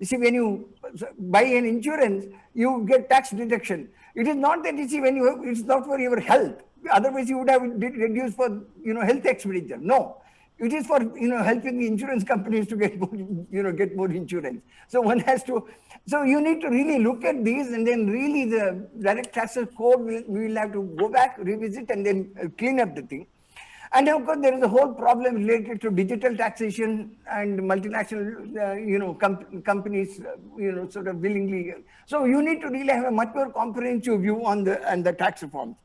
see, when you buy an insurance, you get tax deduction. It is not that, you see, it's not for your health. Otherwise, you would have reduced for, health expenditure. No, it is for, helping the insurance companies to get more, get more insurance. So one has to, so you need to really look at these, and then really the direct taxes code, we will have to go back, revisit, and then clean up the thing. And of course, there is a whole problem related to digital taxation and multinational, companies, sort of willingly. So you need to really have a much more comprehensive view on the tax reforms.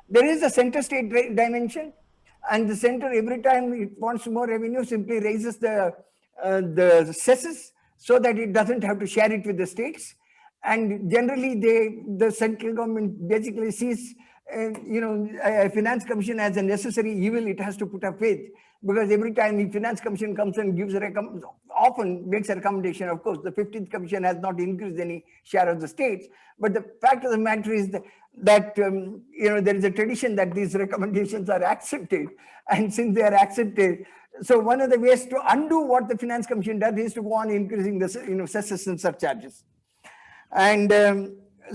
There is a center-state dimension, and the center, every time it wants more revenue, simply raises the cesses so that it doesn't have to share it with the states. And generally, the central government basically sees a finance commission as a necessary evil it has to put up with, because every time the finance commission comes and gives often makes a recommendation. Of course, the 15th commission has not increased any share of the states, but the fact of the matter is that there is a tradition that these recommendations are accepted, and since they are accepted, so one of the ways to undo what the finance commission does is to go on increasing the cesses and surcharges, and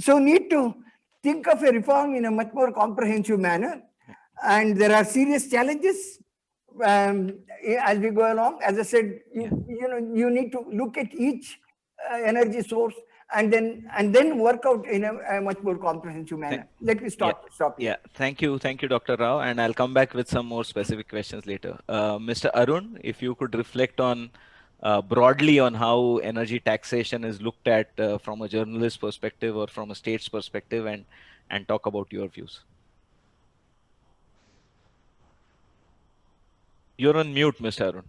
so need to think of a reform in a much more comprehensive manner. And there are serious challenges as we go along. As I said, you need to look at each energy source and then work out in a much more comprehensive manner. Let me stop here. Yeah, thank you, Dr. Rao, and I'll come back with some more specific questions later. Mr. Arun, if you could reflect on broadly on how energy taxation is looked at from a journalist perspective or from a state's perspective, and talk about your views. You're on mute, Mr. Arun.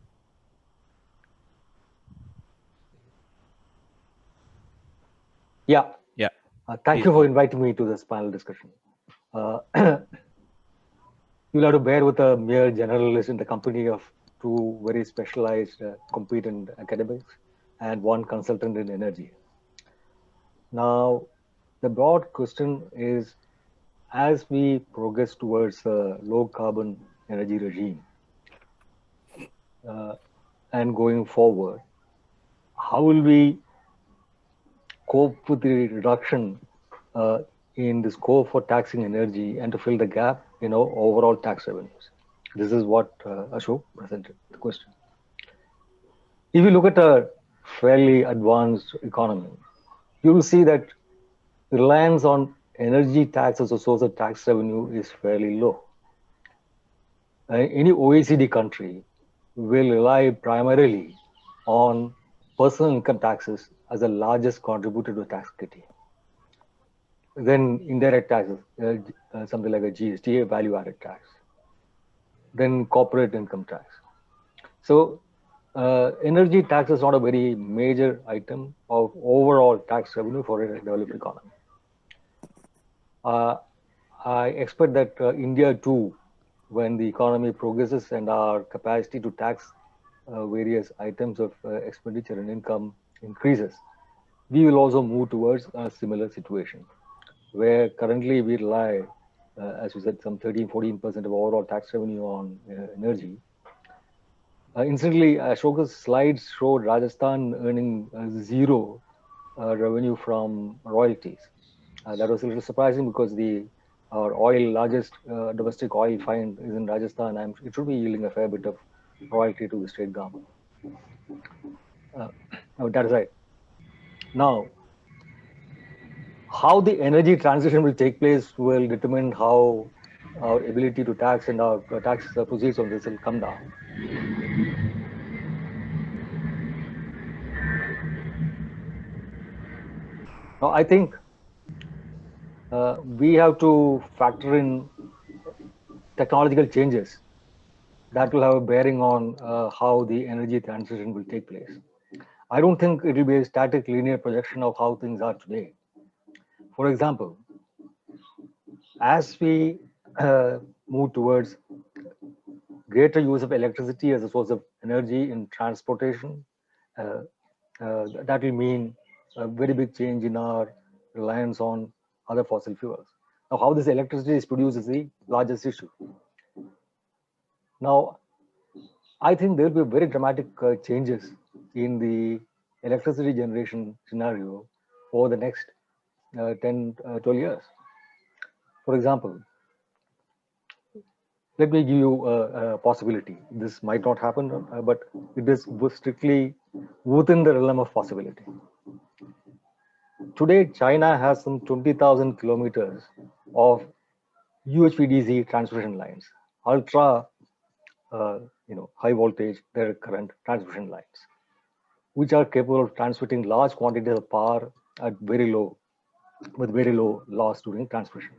Yeah. Thank you for Please. inviting me to this panel discussion. You'll have to bear with a mere generalist in the company of two very specialized, competent academics and one consultant in energy. Now, the broad question is, as we progress towards a low carbon energy regime and going forward, how will we cope with the reduction in the scope for taxing energy and to fill the gap in overall tax revenues? This is what Ashok presented, the question. If you look at a fairly advanced economy, you will see that reliance on energy tax as a source of tax revenue is fairly low. Any OECD country will rely primarily on personal income taxes as the largest contributor to tax equity. Then indirect taxes, something like a GST, a value-added tax. Then corporate income tax. So energy tax is not a very major item of overall tax revenue for a developed economy. I expect that India too when the economy progresses and our capacity to tax various items of expenditure and income increases, we will also move towards a similar situation where currently we rely, as you said, some 13-14% of overall tax revenue on energy. Incidentally, Ashoka's slides showed Rajasthan earning zero revenue from royalties. That was a little surprising because our largest domestic oil find is in Rajasthan, and it should be yielding a fair bit of royalty to the state government. That is right. Now, how the energy transition will take place will determine how our ability to tax and our tax proceeds on this will come down. Now, I think we have to factor in technological changes that will have a bearing on how the energy transition will take place. I don't think it will be a static linear projection of how things are today. For example, as we move towards greater use of electricity as a source of energy in transportation, that will mean a very big change in our reliance on other fossil fuels. Now, how this electricity is produced is the largest issue. Now, I think there will be very dramatic changes in the electricity generation scenario over the next 10, 12 years. For example, let me give you a possibility. This might not happen, but it is strictly within the realm of possibility. Today, China has some 20,000 kilometers of UHVDC transmission lines, ultra, high voltage direct current transmission lines, which are capable of transmitting large quantities of power with very low loss during transmission.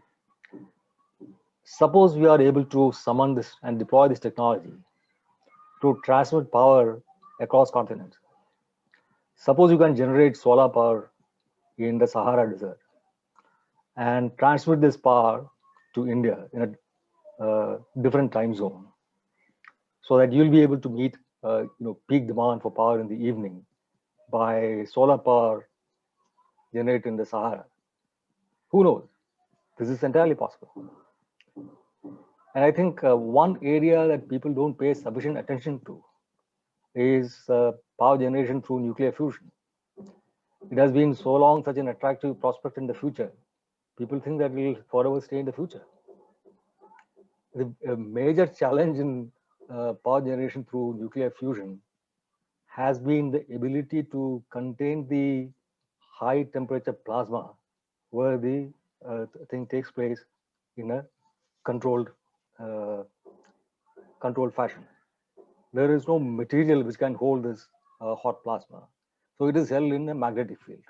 Suppose we are able to summon this and deploy this technology to transmit power across continents. Suppose you can generate solar power in the Sahara Desert and transmit this power to India in a different time zone, so that you'll be able to meet peak demand for power in the evening by solar power generated in the Sahara. Who knows? This is entirely possible. And I think one area that people don't pay sufficient attention to is power generation through nuclear fusion. It has been so long such an attractive prospect in the future. People think that it will forever stay in the future. The major challenge in power generation through nuclear fusion has been the ability to contain the high temperature plasma where the thing takes place in a controlled fashion. There is no material which can hold this hot plasma. So it is held in a magnetic field.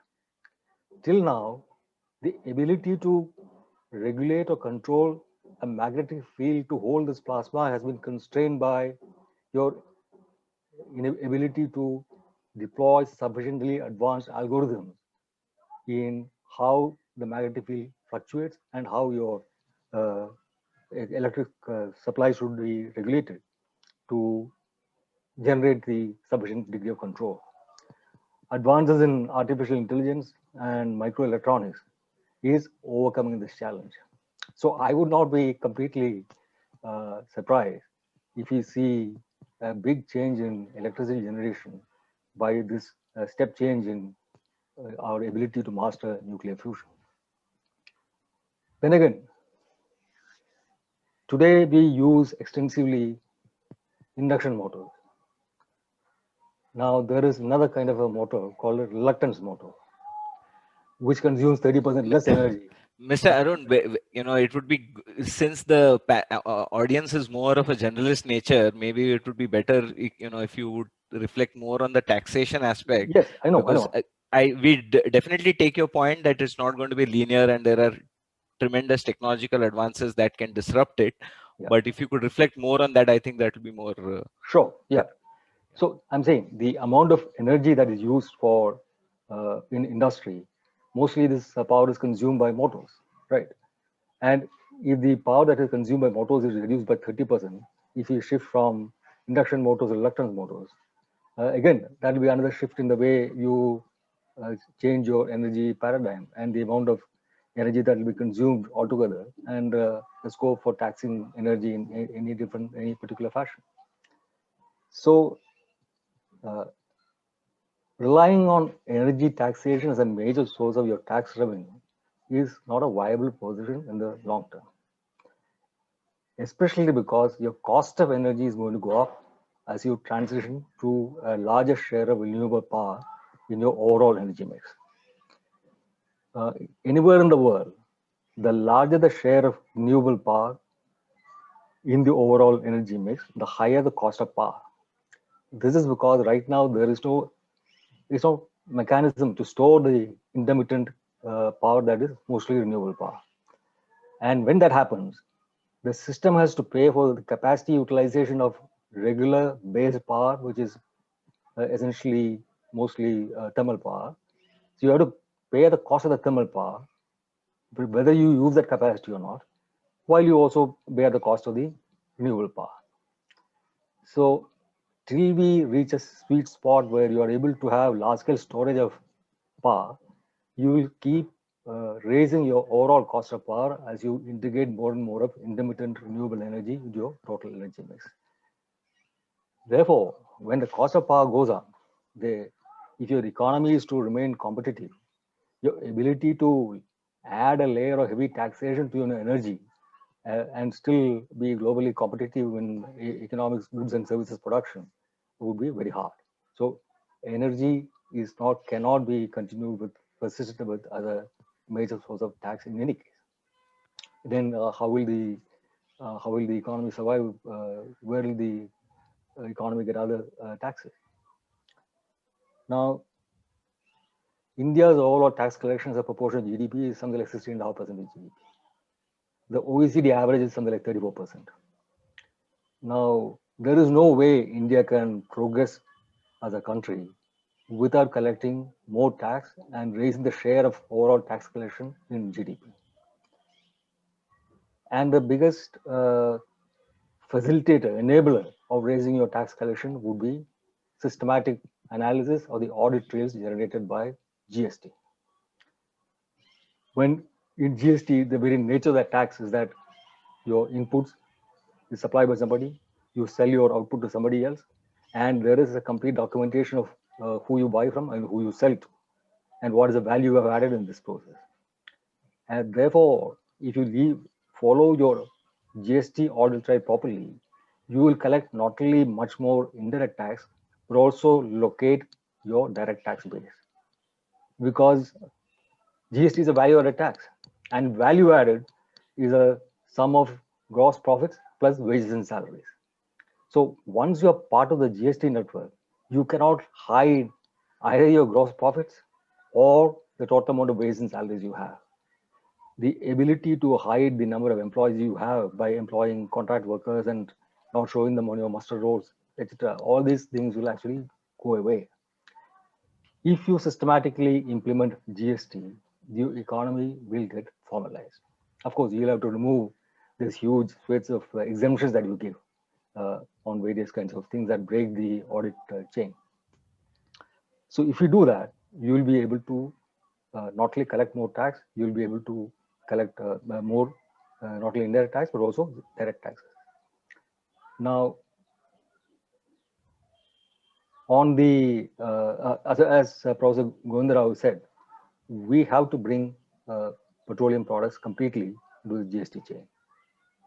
Till now, the ability to regulate or control a magnetic field to hold this plasma has been constrained by your inability to deploy sufficiently advanced algorithms in how the magnetic field fluctuates and how your electric supply should be regulated to generate the sufficient degree of control. Advances in artificial intelligence and microelectronics is overcoming this challenge. So I would not be completely surprised if we see a big change in electricity generation by this step change in our ability to master nuclear fusion. Then again, today we use extensively induction motors. Now there is another kind of a motor called a reluctance motor, which consumes 30% less energy. Mr. Arun, it would be, since the audience is more of a generalist nature, maybe it would be better, if you would reflect more on the taxation aspect. Yes, I know. We definitely take your point that it's not going to be linear and there are tremendous technological advances that can disrupt it. Yeah. But if you could reflect more on that, I think that will be more. Sure. Yeah. So I'm saying the amount of energy that is used for in industry, mostly this power is consumed by motors, right? And if the power that is consumed by motors is reduced by 30%, if you shift from induction motors to reluctance motors, again, that will be another shift in the way you change your energy paradigm and the amount of energy that will be consumed altogether, and the scope for taxing energy in any particular fashion. So, relying on energy taxation as a major source of your tax revenue is not a viable position in the long term, especially because your cost of energy is going to go up as you transition to a larger share of renewable power in your overall energy mix. Anywhere in the world, the larger the share of renewable power in the overall energy mix, the higher the cost of power. This is because right now there's no mechanism to store the intermittent power that is mostly renewable power. And when that happens, the system has to pay for the capacity utilization of regular base power, which is essentially mostly thermal power. So you have to pay the cost of the thermal power, whether you use that capacity or not, while you also bear the cost of the renewable power. So till we reach a sweet spot where you are able to have large-scale storage of power, you will keep raising your overall cost of power as you integrate more and more of intermittent renewable energy into your total energy mix. Therefore, when the cost of power goes up, if your economy is to remain competitive, your ability to add a layer of heavy taxation to your energy and still be globally competitive in economics, goods and services production would be very hard. So energy cannot be continued with persisted with as a major source of tax in any case. Then how will the economy survive? Where will the economy get other taxes? Now, India's overall tax collection as a proportion of GDP is something like 16.5% of GDP. The OECD average is something like 34%. Now, there is no way India can progress as a country without collecting more tax and raising the share of overall tax collection in GDP. And the biggest facilitator, enabler of raising your tax collection would be systematic analysis of the audit trails generated by GST. When in GST, the very nature of that tax is that your inputs is supplied by somebody, you sell your output to somebody else, and there is a complete documentation of who you buy from and who you sell to, and what is the value you have added in this process. And therefore, if you follow your GST audit trail properly, you will collect not only much more indirect tax, but also locate your direct tax base. Because GST is a value-added tax, and value-added is a sum of gross profits plus wages and salaries. So once you are part of the GST network, you cannot hide either your gross profits or the total amount of wages and salaries you have. The ability to hide the number of employees you have by employing contract workers and not showing them on your muster rolls, etc., all these things will actually go away. If you systematically implement GST, the economy will get formalized. Of course, you'll have to remove these huge swathes of exemptions that you give on various kinds of things that break the audit chain. So if you do that, you will be able to not only collect more tax, you'll be able to collect more, not only indirect tax, but also direct taxes. Now, on the, as Professor Govindra Rao said, we have to bring petroleum products completely into the GST chain.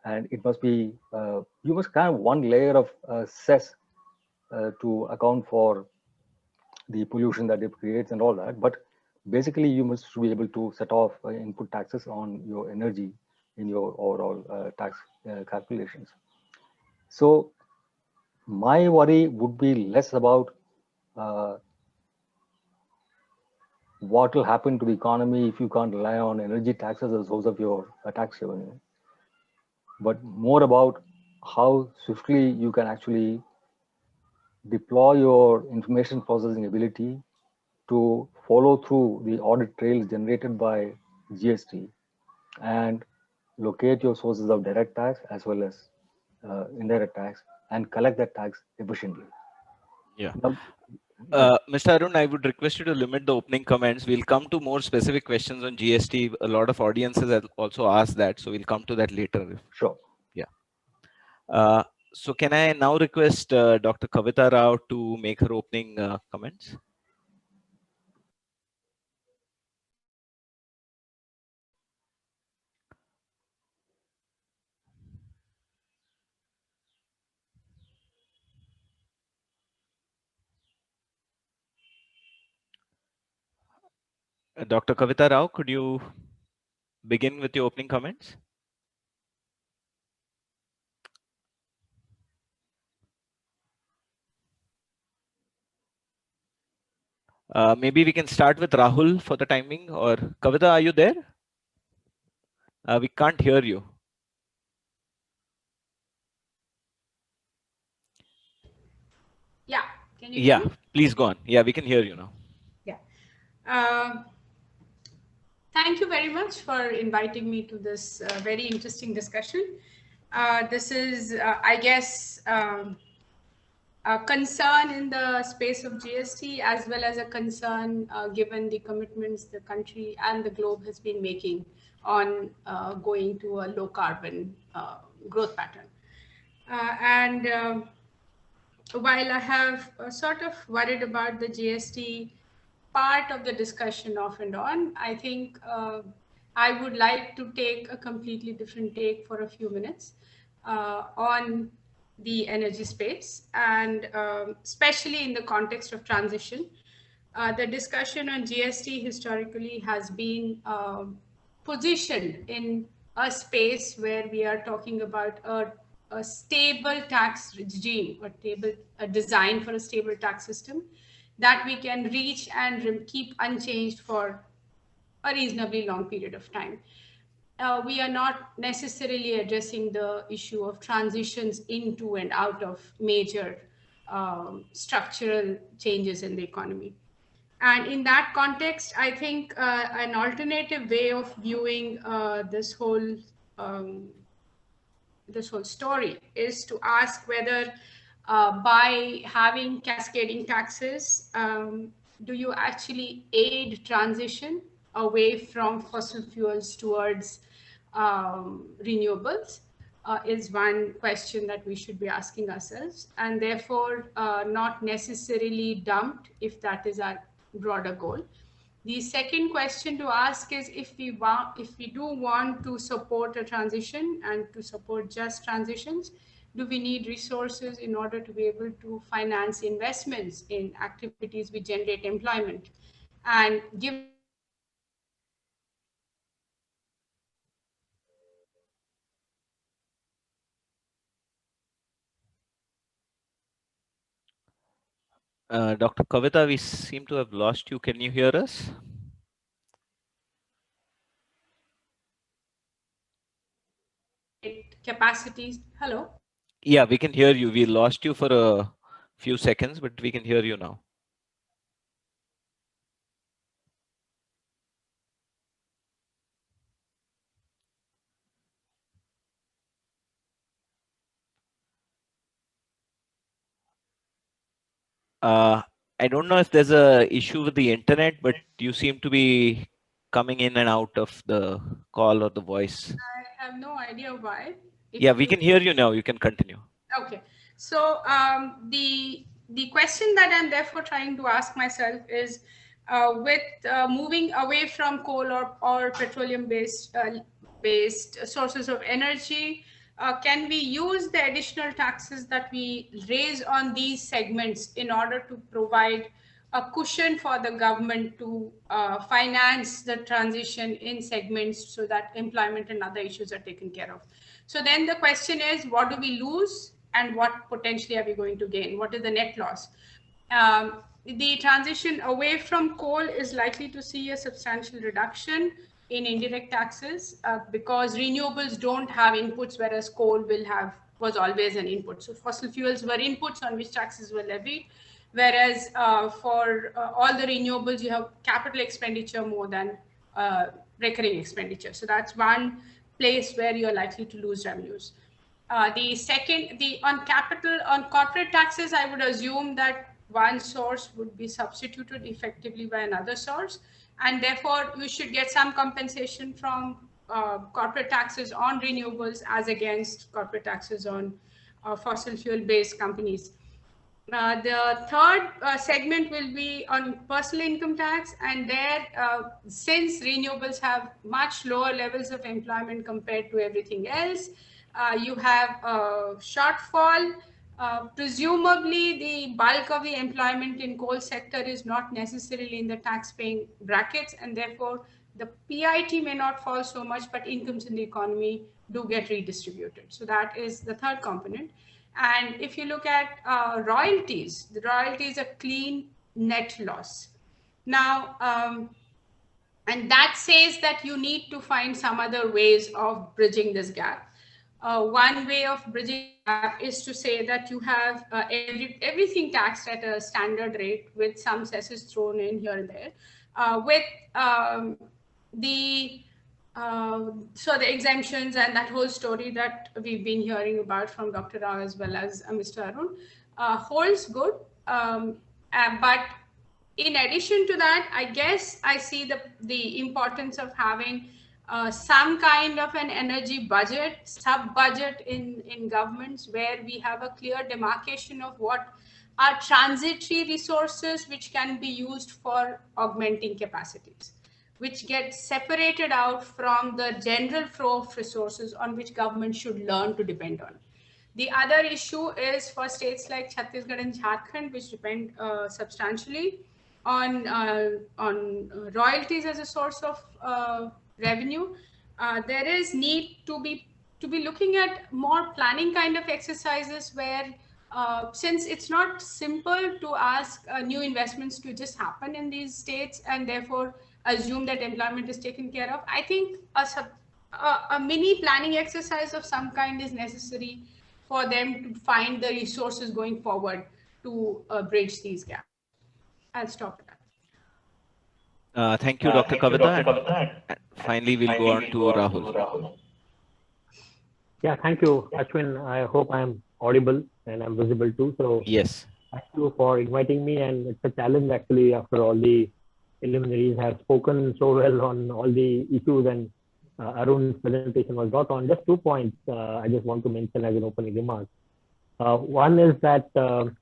And it must be, you must have one layer of cess to account for the pollution that it creates and all that. But basically, you must be able to set off input taxes on your energy in your overall tax calculations. So my worry would be less about what will happen to the economy if you can't rely on energy taxes as a source of your tax revenue, but more about how swiftly you can actually deploy your information processing ability to follow through the audit trails generated by GST and locate your sources of direct tax as well as indirect tax and collect that tax efficiently. Yeah. Now, Mr. Arun, I would request you to limit the opening comments. We'll come to more specific questions on GST. A lot of audiences have also asked that, so we'll come to that later. sure. Yeah. So can I now request Dr. Kavita Rao to make her opening comments? Dr. Kavita Rao, could you begin with your opening comments? Maybe we can start with Rahul for the timing, or Kavita, are you there? We can't hear you. Yeah, can you hear me? Please go on. Yeah, we can hear you now. Yeah. Thank you very much for inviting me to this very interesting discussion. This is, I guess, a concern in the space of GST, as well as a concern given the commitments the country and the globe has been making on going to a low carbon growth pattern. While I have sort of worried about the GST part of the discussion off and on, I think I would like to take a completely different take for a few minutes on the energy space, and especially in the context of transition. The discussion on GST historically has been positioned in a space where we are talking about a stable tax regime, or a design for a stable tax system that we can reach and keep unchanged for a reasonably long period of time. We are not necessarily addressing the issue of transitions into and out of major structural changes in the economy. And in that context, I think an alternative way of viewing this whole story is to ask whether by having cascading taxes, do you actually aid transition away from fossil fuels towards renewables? Is one question that we should be asking ourselves, and therefore not necessarily dumped if that is our broader goal. The second question to ask is, if we do want to support a transition and to support just transitions, do we need resources in order to be able to finance investments in activities which generate employment? And given Dr. Kavita, we seem to have lost you. Can you hear us? capacities. Hello? Yeah, we can hear you. We lost you for a few seconds, but we can hear you now. I don't know if there's a issue with the internet, but you seem to be coming in and out of the call or the voice. I have no idea why. Yeah, we can hear you now. You can continue. Okay. So the question that I'm therefore trying to ask myself is, with moving away from coal or petroleum-based sources of energy, can we use the additional taxes that we raise on these segments in order to provide a cushion for the government to finance the transition in segments so that employment and other issues are taken care of? So then the question is, what do we lose and what potentially are we going to gain? What is the net loss? The transition away from coal is likely to see a substantial reduction in indirect taxes because renewables don't have inputs, whereas coal was always an input. So fossil fuels were inputs on which taxes were levied, whereas for all the renewables, you have capital expenditure more than recurring expenditure. So that's one place where you're likely to lose revenues. The second, on corporate taxes, I would assume that one source would be substituted effectively by another source, and therefore you should get some compensation from corporate taxes on renewables as against corporate taxes on fossil fuel based companies. The third segment will be on personal income tax, and there, since renewables have much lower levels of employment compared to everything else, you have a shortfall. Presumably, the bulk of the employment in coal sector is not necessarily in the tax-paying brackets, and therefore the PIT may not fall so much, but incomes in the economy do get redistributed. So that is the third component. And if you look at royalties, the royalties are clean net loss. Now, and that says that you need to find some other ways of bridging this gap. One way of bridging the gap is to say that you have everything taxed at a standard rate with some cesses thrown in here and there. So the exemptions and that whole story that we've been hearing about from Dr. Rao as well as Mr. Arun holds good. But in addition to that, I guess I see the importance of having some kind of an energy budget, sub-budget in governments, where we have a clear demarcation of what are transitory resources which can be used for augmenting capacities, which get separated out from the general flow of resources on which government should learn to depend on. The other issue is for states like Chhattisgarh and Jharkhand, which depend substantially on royalties as a source of revenue. There is need to be looking at more planning kind of exercises where, since it's not simple to ask new investments to just happen in these states and therefore assume that employment is taken care of, I think a mini planning exercise of some kind is necessary for them to find the resources going forward to bridge these gaps. I'll stop at Thank you, Dr. Kavita. And finally, we'll go on to Rahul. Yeah, thank you, Ashwin. I hope I'm audible and I'm visible too. So yes, thank you for inviting me. And it's a challenge actually, after all the preliminaries have spoken so well on all the issues, and Arun's presentation was brought on. Just 2 points I just want to mention as an opening remark. One is that the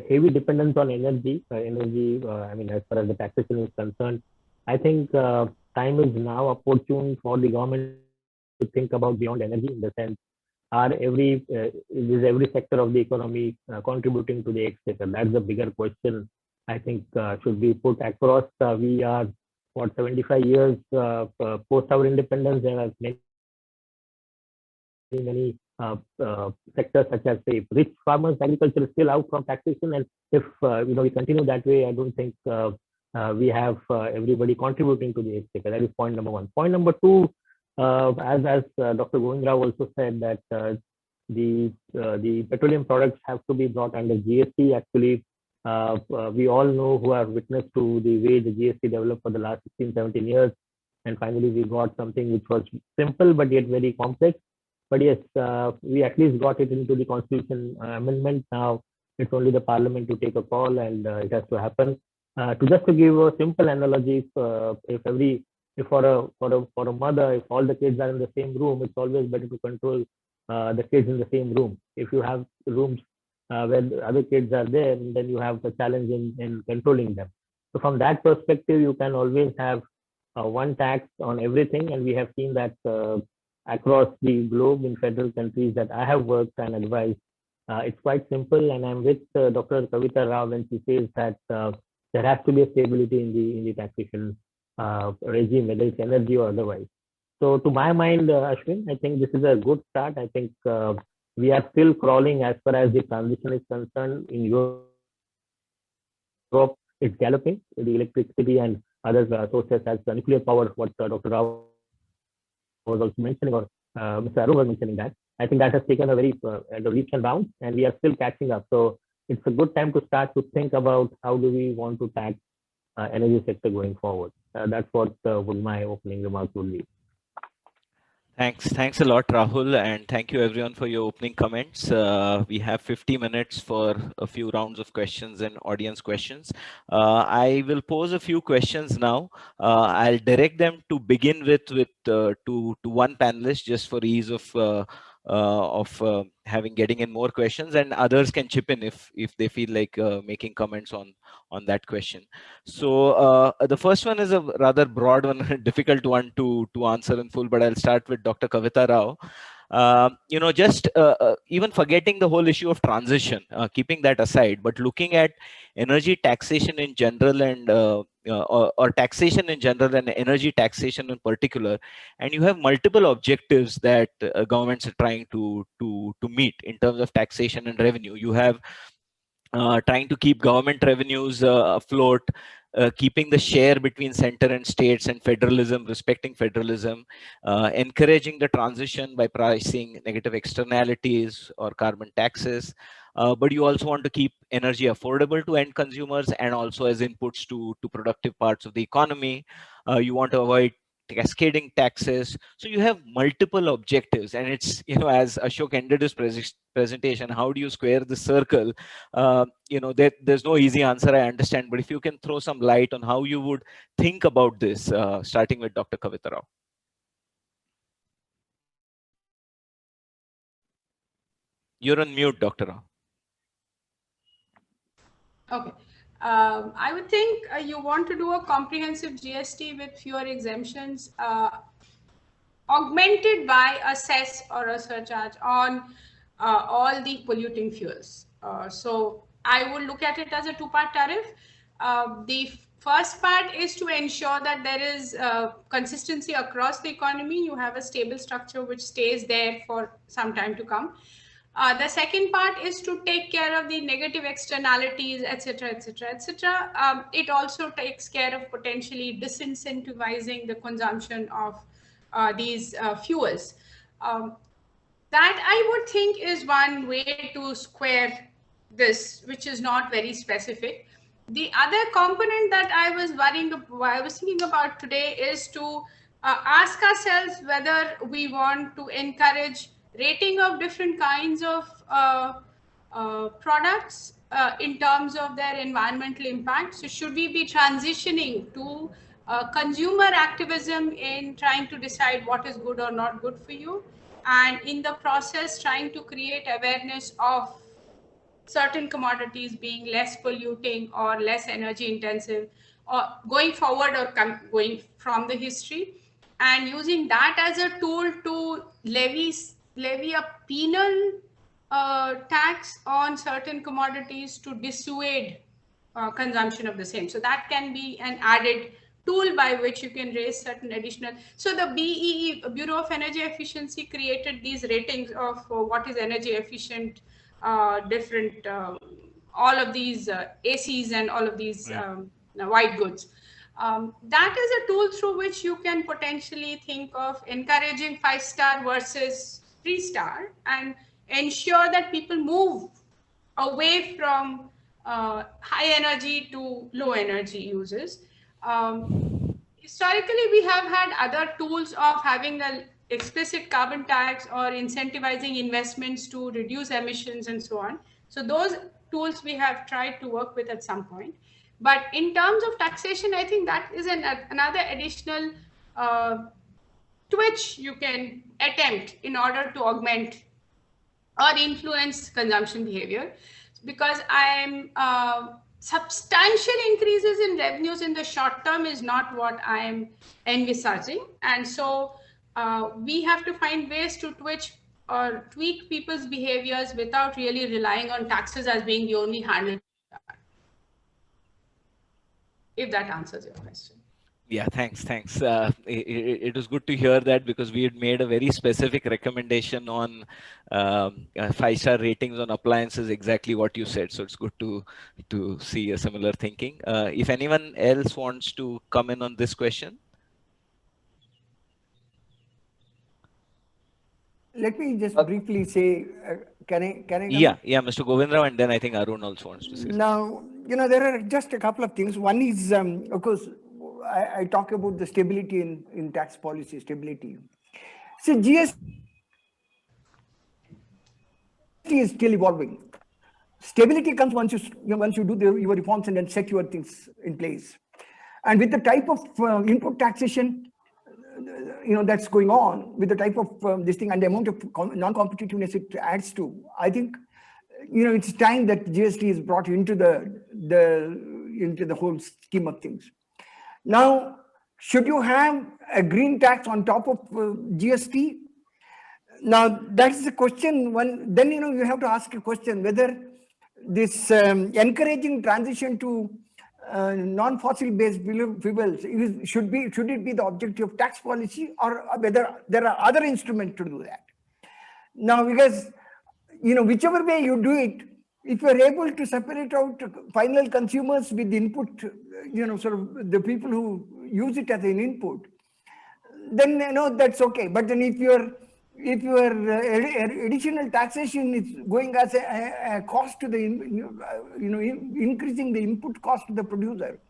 heavy dependence on energy, I mean, as far as the taxation is concerned, I think time is now opportune for the government to think about beyond energy, in the sense, is every sector of the economy contributing to the exchequer? That's the bigger question, I think, should be put across. We are, 75 years post our independence. There are many sectors, such as, say, rich farmers, agriculture is still out from taxation, and if we continue that way, I don't think we have everybody contributing to the exchequer. That is point number one. Point number two, as Dr. Govind Rao also said, that the petroleum products have to be brought under GST. Actually, we all know, who are witness to the way the GST developed for the last 16-17 years, and finally we got something which was simple but yet very complex. But yes, we at least got it into the Constitution amendment. Now it's only the Parliament to take a call, and it has to happen. To give a simple analogy, if for a mother, if all the kids are in the same room, it's always better to control the kids in the same room. If you have rooms where the other kids are there, then you have a challenge in controlling them. So from that perspective, you can always have one tax on everything, and we have seen that across the globe in federal countries that I have worked and advised. It's quite simple, and I'm with Dr. Kavita Rao when she says that there has to be a stability in the taxation regime, whether it's energy or otherwise. So to my mind, Ashwin, I think this is a good start. I think we are still crawling as far as the transition is concerned. In Europe, it's galloping. The electricity and other sources, as nuclear power, what Dr. Rao was also mentioning, or Mr. Arun was mentioning, that I think that has taken a very leaps and bounds, and we are still catching up. So it's a good time to start to think about how do we want to tax energy sector going forward. That's what my opening remarks will be. Thanks a lot, Rahul, and thank you everyone for your opening comments. We have 50 minutes for a few rounds of questions and audience questions. I will pose a few questions now. I'll direct them to begin with to one panelist just for ease of getting in more questions, and others can chip in if they feel like making comments on that question. So the first one is a rather broad one, difficult one to answer in full, but I'll start with Dr. Kavita Rao. Just even forgetting the whole issue of transition, keeping that aside, but looking at energy taxation in general and or taxation in general and energy taxation in particular, and you have multiple objectives that governments are trying to meet in terms of taxation and revenue. You have trying to keep government revenues afloat, keeping the share between center and states and federalism, respecting federalism, encouraging the transition by pricing negative externalities or carbon taxes. But you also want to keep energy affordable to end consumers and also as inputs to productive parts of the economy. You want to avoid cascading taxes. So you have multiple objectives, and it's, as Ashok ended his presentation, how do you square the circle? There's no easy answer, I understand, but if you can throw some light on how you would think about this, starting with Dr. Kavita Rao. You're on mute, Dr. Rao. Okay. I would think you want to do a comprehensive GST with fewer exemptions, augmented by a cess or a surcharge on all the polluting fuels. So I would look at it as a two-part tariff. The first part is to ensure that there is consistency across the economy. You have a stable structure which stays there for some time to come. The second part is to take care of the negative externalities, etc., etc., etc. It also takes care of potentially disincentivizing the consumption of these fuels. That I would think is one way to square this, which is not very specific. The other component that I was thinking about today is to ask ourselves whether we want to encourage rating of different kinds of products in terms of their environmental impact. So should we be transitioning to consumer activism in trying to decide what is good or not good for you, and in the process trying to create awareness of certain commodities being less polluting or less energy intensive, or going forward or going from the history, and using that as a tool to levy a penal tax on certain commodities to dissuade consumption of the same. So that can be an added tool by which you can raise certain additional. So the BEE, Bureau of Energy Efficiency, created these ratings of what is energy efficient, different, all of these ACs and all of these white goods. That is a tool through which you can potentially think of encouraging 5-star versus 3-star and ensure that people move away from high energy to low energy uses. Historically, we have had other tools of having an explicit carbon tax or incentivizing investments to reduce emissions and so on. So those tools we have tried to work with at some point. But in terms of taxation, I think that is another additional twitch you can attempt in order to augment or influence consumption behavior, because I'm substantial increases in revenues in the short term is not what I am envisaging. And so we have to find ways to twitch or tweak people's behaviors without really relying on taxes as being the only handle. If that answers your question. Yeah, thanks. It was good to hear that, because we had made a very specific recommendation on 5-star ratings on appliances, exactly what you said. So it's good to see a similar thinking. If anyone else wants to come in on this question. Let me just briefly say, can I? Yeah, Mr. Govindra, and then I think Arun also wants to say. Now, there are just a couple of things. One is, of course, I talk about the stability in tax policy, stability. See, GST is still evolving. Stability comes once you do your reforms and then set your things in place. And with the type of input taxation, that's going on, with the type of this thing and the amount of non-competitiveness it adds to, I think, it's time that GST is brought into the whole scheme of things. Now, should you have a green tax on top of GST? Now, that's the question. Then you have to ask a question whether this encouraging transition to non-fossil based fuels should it be the objective of tax policy, or whether there are other instruments to do that. Now, because whichever way you do it, if you are able to separate out final consumers with input, sort of the people who use it as an input, then that's okay. But then if your additional taxation is going as a cost to the increasing the input cost to the producer,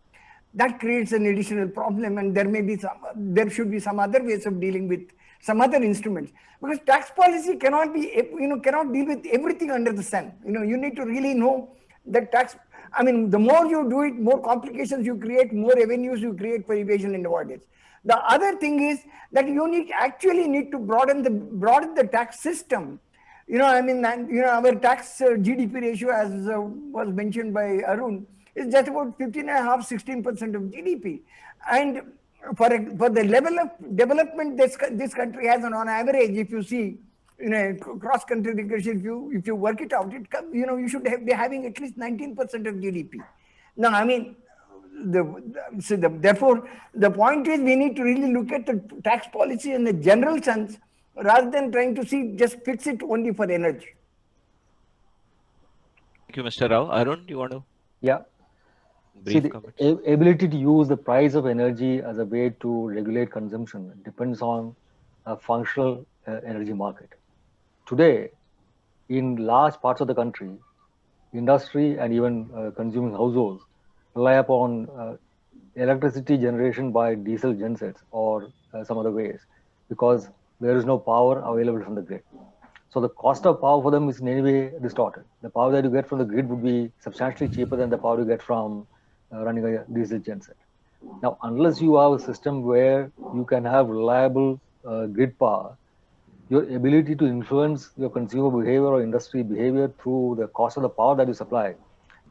that creates an additional problem, and there should be some other ways of dealing with some other instruments, because tax policy cannot deal with everything under the sun. You need to really know that tax. I mean, the more you do it, more complications you create, more avenues you create for evasion and avoidance. The other thing is that you actually need to broaden the tax system. Our tax GDP ratio, as was mentioned by Arun, is just about 15.5–16% of GDP, and for the level of development this country has on average, if you see cross country regression, if you work it out, you should be having at least 19% of GDP. Now, I mean, therefore, the point is we need to really look at the tax policy in the general sense, rather than trying to just fix it only for energy. Thank you, Mr. Rao. Arun, do you want to? Yeah. See, the ability to use the price of energy as a way to regulate consumption depends on a functional energy market. Today, in large parts of the country, industry and even consuming households rely upon electricity generation by diesel gensets or some other ways, because there is no power available from the grid. So the cost of power for them is in any way distorted. The power that you get from the grid would be substantially cheaper than the power you get from running a diesel genset. Now, unless you have a system where you can have reliable grid power, your ability to influence your consumer behavior or industry behavior through the cost of the power that you supply,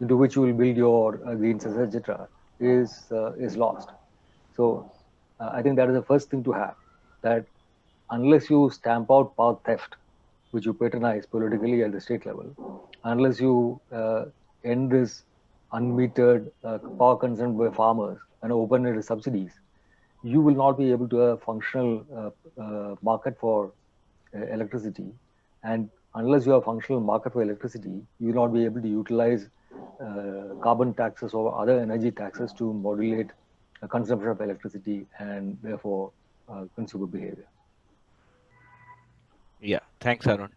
into which you will build your green cells, etc., is lost. So I think that is the first thing to have, that unless you stamp out power theft, which you patronize politically at the state level, unless you end this unmetered power consumed by farmers and open-ended subsidies, you will not be able to have a functional market for electricity. And unless you have a functional market for electricity, you will not be able to utilize carbon taxes or other energy taxes to modulate consumption of electricity and therefore consumer behavior. Yeah, thanks, Arun.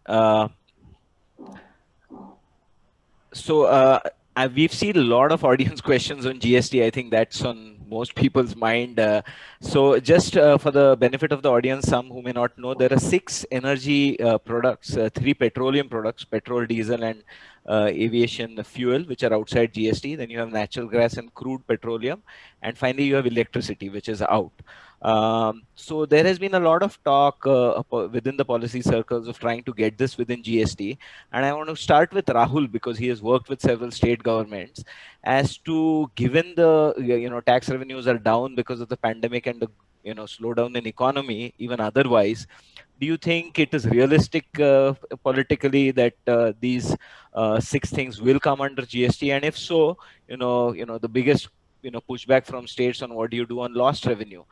We've seen a lot of audience questions on GST. I think that's on most people's mind. So just for the benefit of the audience, some who may not know, there are 6 energy products, 3 petroleum products, petrol, diesel, and aviation fuel, which are outside GST. Then you have natural gas and crude petroleum. And finally, you have electricity, which is out. So there has been a lot of talk within the policy circles of trying to get this within GST. And I want to start with Rahul, because he has worked with several state governments, as to, given the tax revenues are down because of the pandemic and the slowdown in economy, even otherwise, do you think it is realistic politically that these 6 things will come under GST? And if so, the biggest pushback from states on what do you do on lost revenue.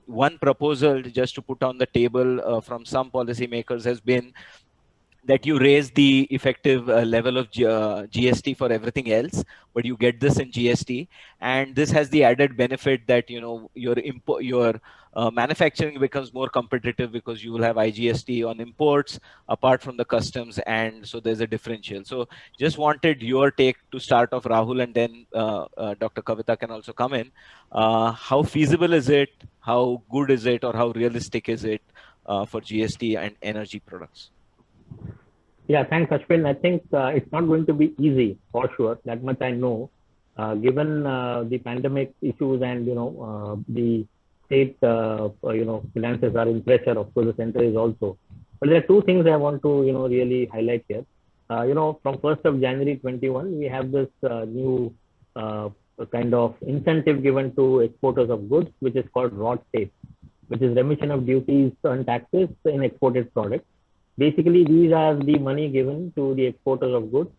One proposal just to put on the table from some policymakers has been that you raise the effective level of GST for everything else, but you get this in GST, and this has the added benefit that your manufacturing becomes more competitive because you will have IGST on imports apart from the customs, and so there's a differential. So just wanted your take to start off, Rahul, and then Dr. Kavita can also come in. How feasible is it? How good is it, or how realistic is it for GST and energy products? Yeah, thanks, Ashwin. I think it's not going to be easy for sure. That much I know. Given the pandemic issues and the state finances are in pressure. Of course, the center is also. But there are two things I want to really highlight here. From 1st of January 21, we have this new kind of incentive given to exporters of goods, which is called RoDTEP, which is remission of duties and taxes in exported products. Basically, these are the money given to the exporters of goods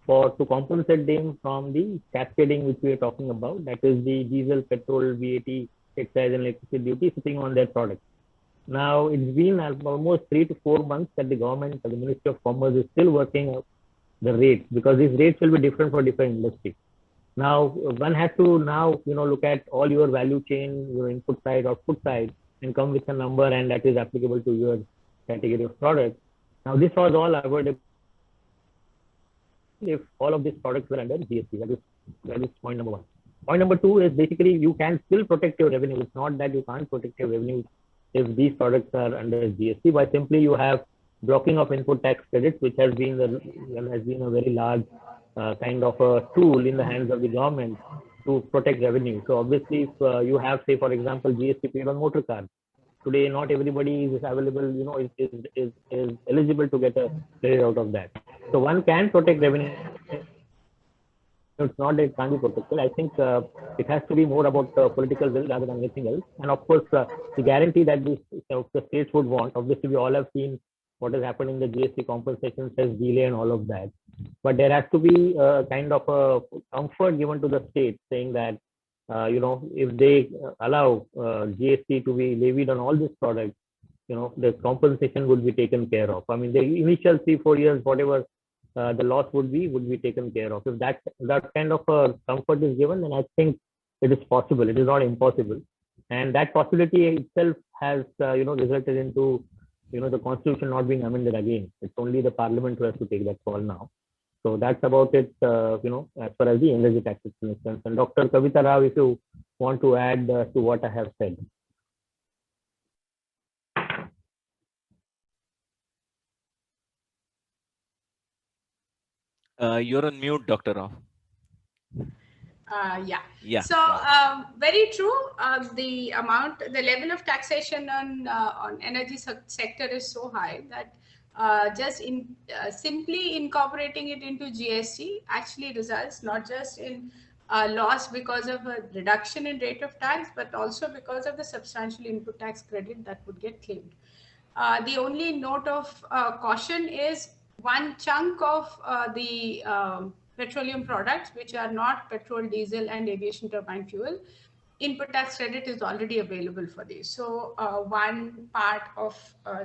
to compensate them from the cascading which we are talking about, that is the diesel, petrol, VAT, excise and electricity duty sitting on their products. Now, it's been almost 3 to 4 months that the government, the Ministry of Commerce is still working out the rates, because these rates will be different for different industries. Now, one has to look at all your value chain, your input side, output side, and come with a number, and that is applicable to your category of products. Now, this was all avoidable if all of these products were under GST. That is point number one. Point number two is basically you can still protect your revenue. It's not that you can't protect your revenue if these products are under GST, by simply you have blocking of input tax credits, which has been a very large kind of a tool in the hands of the government to protect revenue. So obviously, if you have, say, for example, GST paid on motor cars, today not everybody is available, is eligible to get a credit out of that. So one can protect revenue. It's not that it can't be protected. I think it has to be more about political will rather than anything else. And of course, the guarantee that the states would want, obviously we all have seen what has happened in the GST compensation cess delay and all of that. But there has to be kind of a comfort given to the state saying that, if they allow GST to be levied on all these products, the compensation would be taken care of. I mean, the initial 3-4 years, whatever the loss would be taken care of. If that kind of a comfort is given, then I think it is possible. It is not impossible, and that possibility itself has resulted into the constitution not being amended again. It's only the parliament who has to take that call now. So that's about it. As far as the energy taxation is concerned, Dr. Kavita Rao, if you want to add to what I have said. You're on mute, Dr. Rao. Yeah. So very true. The level of taxation on energy sector is so high that simply incorporating it into GST actually results not just in loss because of a reduction in rate of tax, but also because of the substantial input tax credit that would get claimed. The only note of caution is one chunk of the petroleum products, which are not petrol, diesel, and aviation turbine fuel, input tax credit is already available for these. So one part of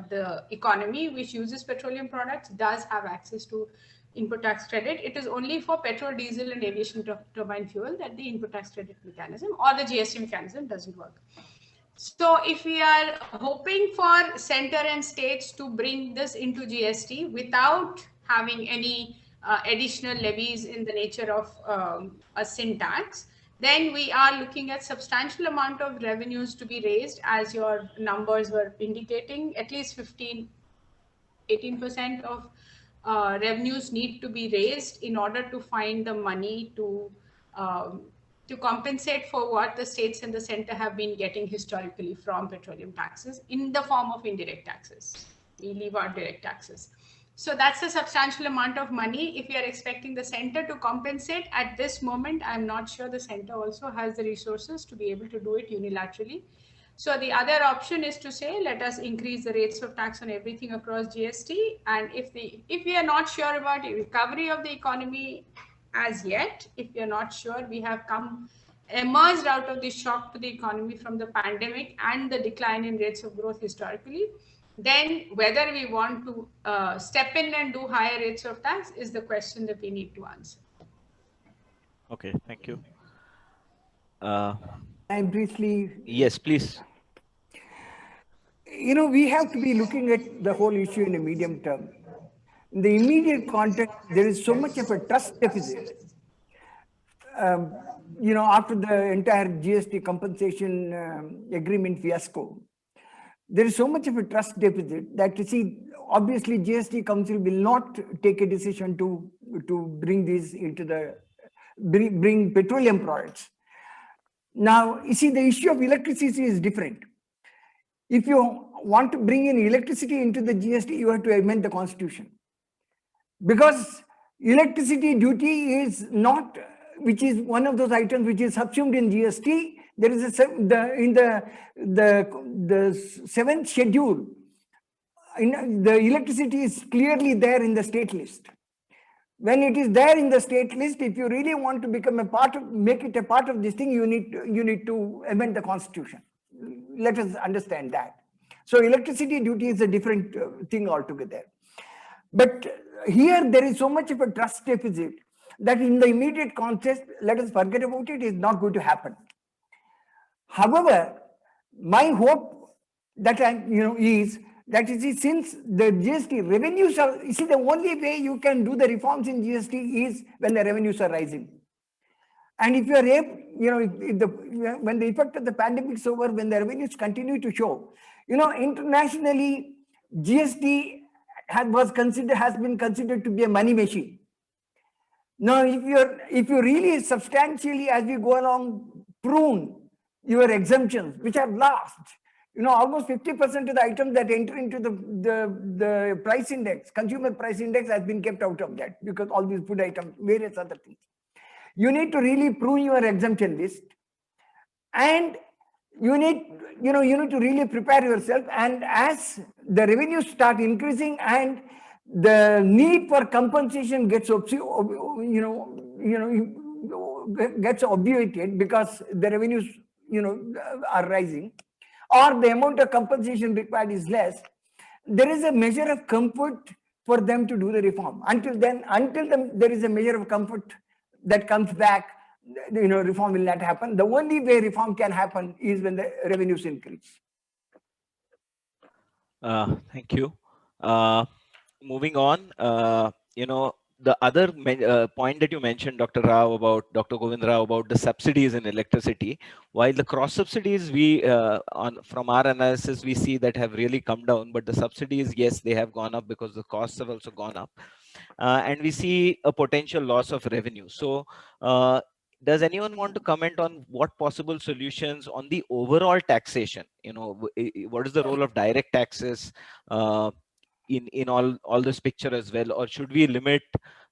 the economy which uses petroleum products does have access to input tax credit. It is only for petrol, diesel, and aviation turbine fuel that the input tax credit mechanism or the GST mechanism doesn't work. So if we are hoping for center and states to bring this into GST without having any additional levies in the nature of a sin tax, then we are looking at substantial amount of revenues to be raised, as your numbers were indicating. At least 18% of revenues need to be raised in order to find the money to compensate for what the states and the center have been getting historically from petroleum taxes in the form of indirect taxes. We leave out direct taxes. So that's a substantial amount of money. If we are expecting the center to compensate at this moment, I'm not sure the center also has the resources to be able to do it unilaterally. So the other option is to say, let us increase the rates of tax on everything across GST. And if we are not sure about the recovery of the economy as yet, if we are not sure, we have emerged out of the shock to the economy from the pandemic and the decline in rates of growth historically, then whether we want to step in and do higher rates of tax is the question that we need to answer. Okay, thank you. I briefly. Yes, please. We have to be looking at the whole issue in a medium term. In the immediate context, there is so much of a trust deficit. After the entire GST compensation agreement fiasco, there is so much of a trust deficit that, you see, obviously GST Council will not take a decision to bring these into the, bring petroleum products. Now, you see, the issue of electricity is different. If you want to bring in electricity into the GST, you have to amend the constitution. Because electricity duty is not, which is one of those items which is subsumed in GST. There is in the seventh schedule, the electricity is clearly there in the state list. When it is there in the state list, if you really want to become a part of, make it a part of this thing, you need to amend the constitution. Let us understand that. So electricity duty is a different thing altogether. But here there is so much of a trust deficit that in the immediate context, let us forget about it, is not going to happen. However, my hope that is that, you see, since the GST revenues are, you see, the only way you can do the reforms in GST is when the revenues are rising. And if you are able, when the effect of the pandemic is over, when the revenues continue to show, internationally, GST has been considered to be a money machine. Now, if you really substantially, as we go along, prune your exemptions, which are lost, almost 50% of the items that enter into the price index, consumer price index, has been kept out of that, because all these food items, various other things. You need to really prune your exemption list, and you need to really prepare yourself. And as the revenues start increasing and the need for compensation gets obviated because the revenues are rising, or the amount of compensation required is less, there is a measure of comfort for them to do the reform. Until then, there is a measure of comfort that comes back, reform will not happen. The only way reform can happen is when the revenues increase. Thank you. Moving on, the other point that you mentioned, Dr. Govind Rao, about the subsidies in electricity, while the cross subsidies, from our analysis, we see that have really come down, but the subsidies, yes, they have gone up because the costs have also gone up. And we see a potential loss of revenue. So does anyone want to comment on what possible solutions on the overall taxation? What is the role of direct taxes in all this picture as well? Or should we limit,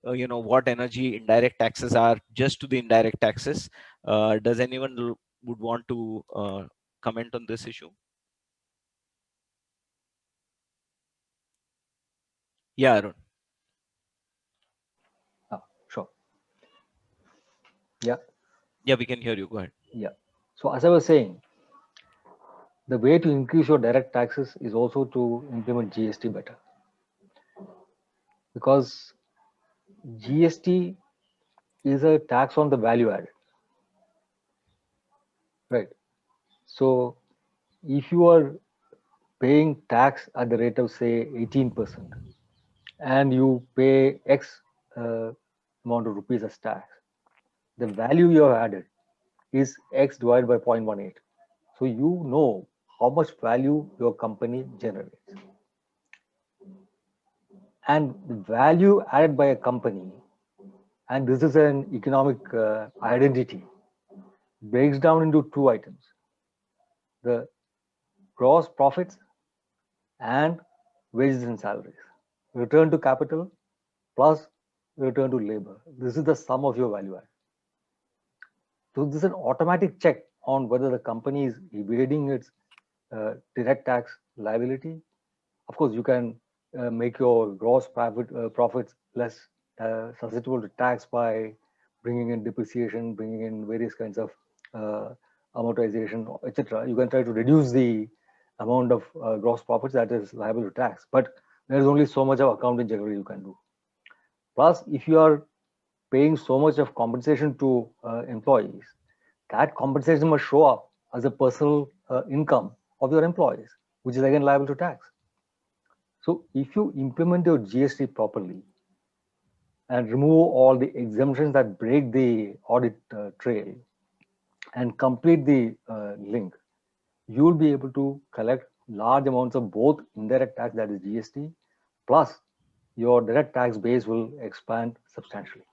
what energy indirect taxes are just to the indirect taxes? Does anyone would want to comment on this issue? Yeah, Arun. Sure. Yeah. Yeah, we can hear you. Go ahead. Yeah. So as I was saying, the way to increase your direct taxes is also to implement GST better. Because GST is a tax on the value added. Right. So if you are paying tax at the rate of, say, 18%, and you pay X amount of rupees as tax, the value you have added is X divided by 0.18. So you know how much value your company generates. And the value added by a company, and this is an economic identity, breaks down into two items: the gross profits and wages and salaries. Return to capital plus return to labor. This is the sum of your value add. So this is an automatic check on whether the company is evading its direct tax liability. Of course, you can make your gross profits less susceptible to tax by bringing in depreciation, bringing in various kinds of amortization, etc. You can try to reduce the amount of gross profits that is liable to tax, but there is only so much of accounting generally you can do. Plus, if you are paying so much of compensation to employees, that compensation must show up as a personal income of your employees, which is again liable to tax. So if you implement your GST properly and remove all the exemptions that break the audit trail and complete the link, you will be able to collect large amounts of both indirect tax, that is GST, plus your direct tax base will expand substantially.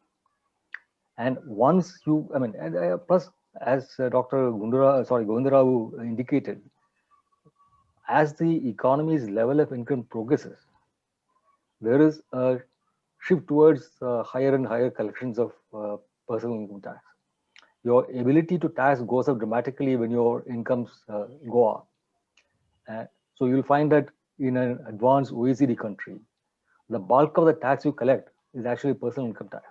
And once you, I mean, plus as Dr. Govindarao indicated, as the economy's level of income progresses, there is a shift towards higher and higher collections of personal income tax. Your ability to tax goes up dramatically when your incomes go up. So you'll find that in an advanced OECD country, the bulk of the tax you collect is actually personal income tax.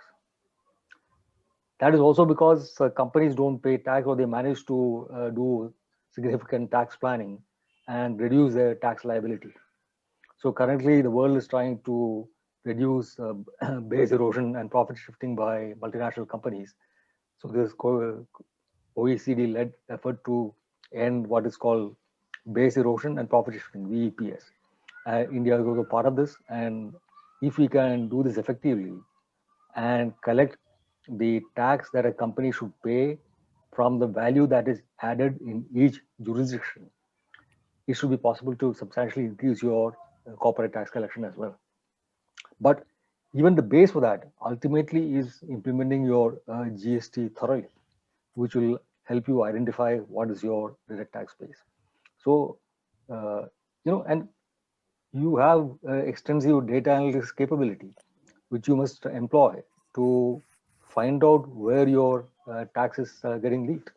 That is also because companies don't pay tax, or they manage to do significant tax planning and reduce their tax liability. So currently the world is trying to reduce base erosion and profit shifting by multinational companies. So this OECD-led effort to end what is called base erosion and profit shifting, BEPS. India is also part of this, and if we can do this effectively and collect the tax that a company should pay from the value that is added in each jurisdiction, it should be possible to substantially increase your corporate tax collection as well. But even the base for that ultimately is implementing your GST thoroughly, which will help you identify what is your direct tax base. So, and you have extensive data analytics capability, which you must employ to find out where your taxes are getting leaked.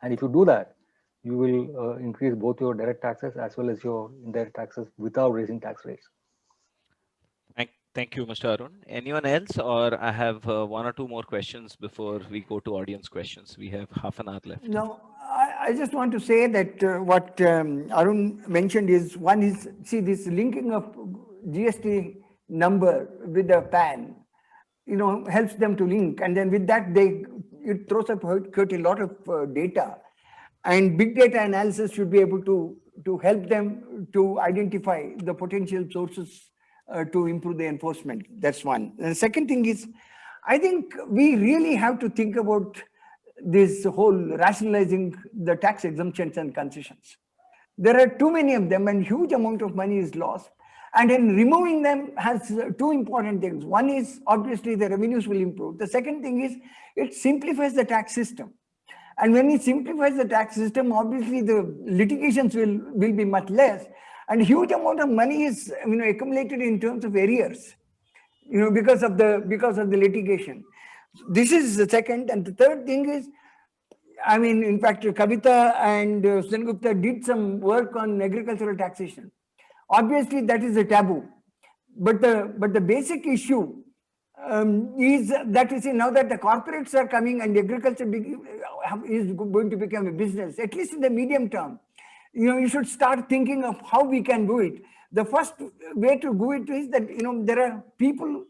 And if you do that, you will increase both your direct taxes as well as your indirect taxes without raising tax rates. Thank you, Mr. Arun. Anyone else, or I have one or two more questions before we go to audience questions? We have half an hour left. No, I just want to say that what Arun mentioned is, one is, see, this linking of GST number with the PAN, helps them to link. And then with that, it throws up quite a lot of data. And big data analysis should be able to help them to identify the potential sources to improve the enforcement. That's one. And the second thing is, I think we really have to think about this whole rationalizing the tax exemptions and concessions. There are too many of them, and huge amount of money is lost. And in removing them has two important things. One is, obviously, the revenues will improve. The second thing is, it simplifies the tax system. And when it simplifies the tax system, obviously the litigations will be much less. And a huge amount of money is accumulated in terms of arrears, because of the litigation. This is the second. And the third thing is, in fact, Kavita and Sengupta did some work on agricultural taxation. Obviously, that is a taboo. But the basic issue is that, you see, now that the corporates are coming and agriculture is going to become a business, at least in the medium term, you should start thinking of how we can do it. The first way to do it is that, there are people,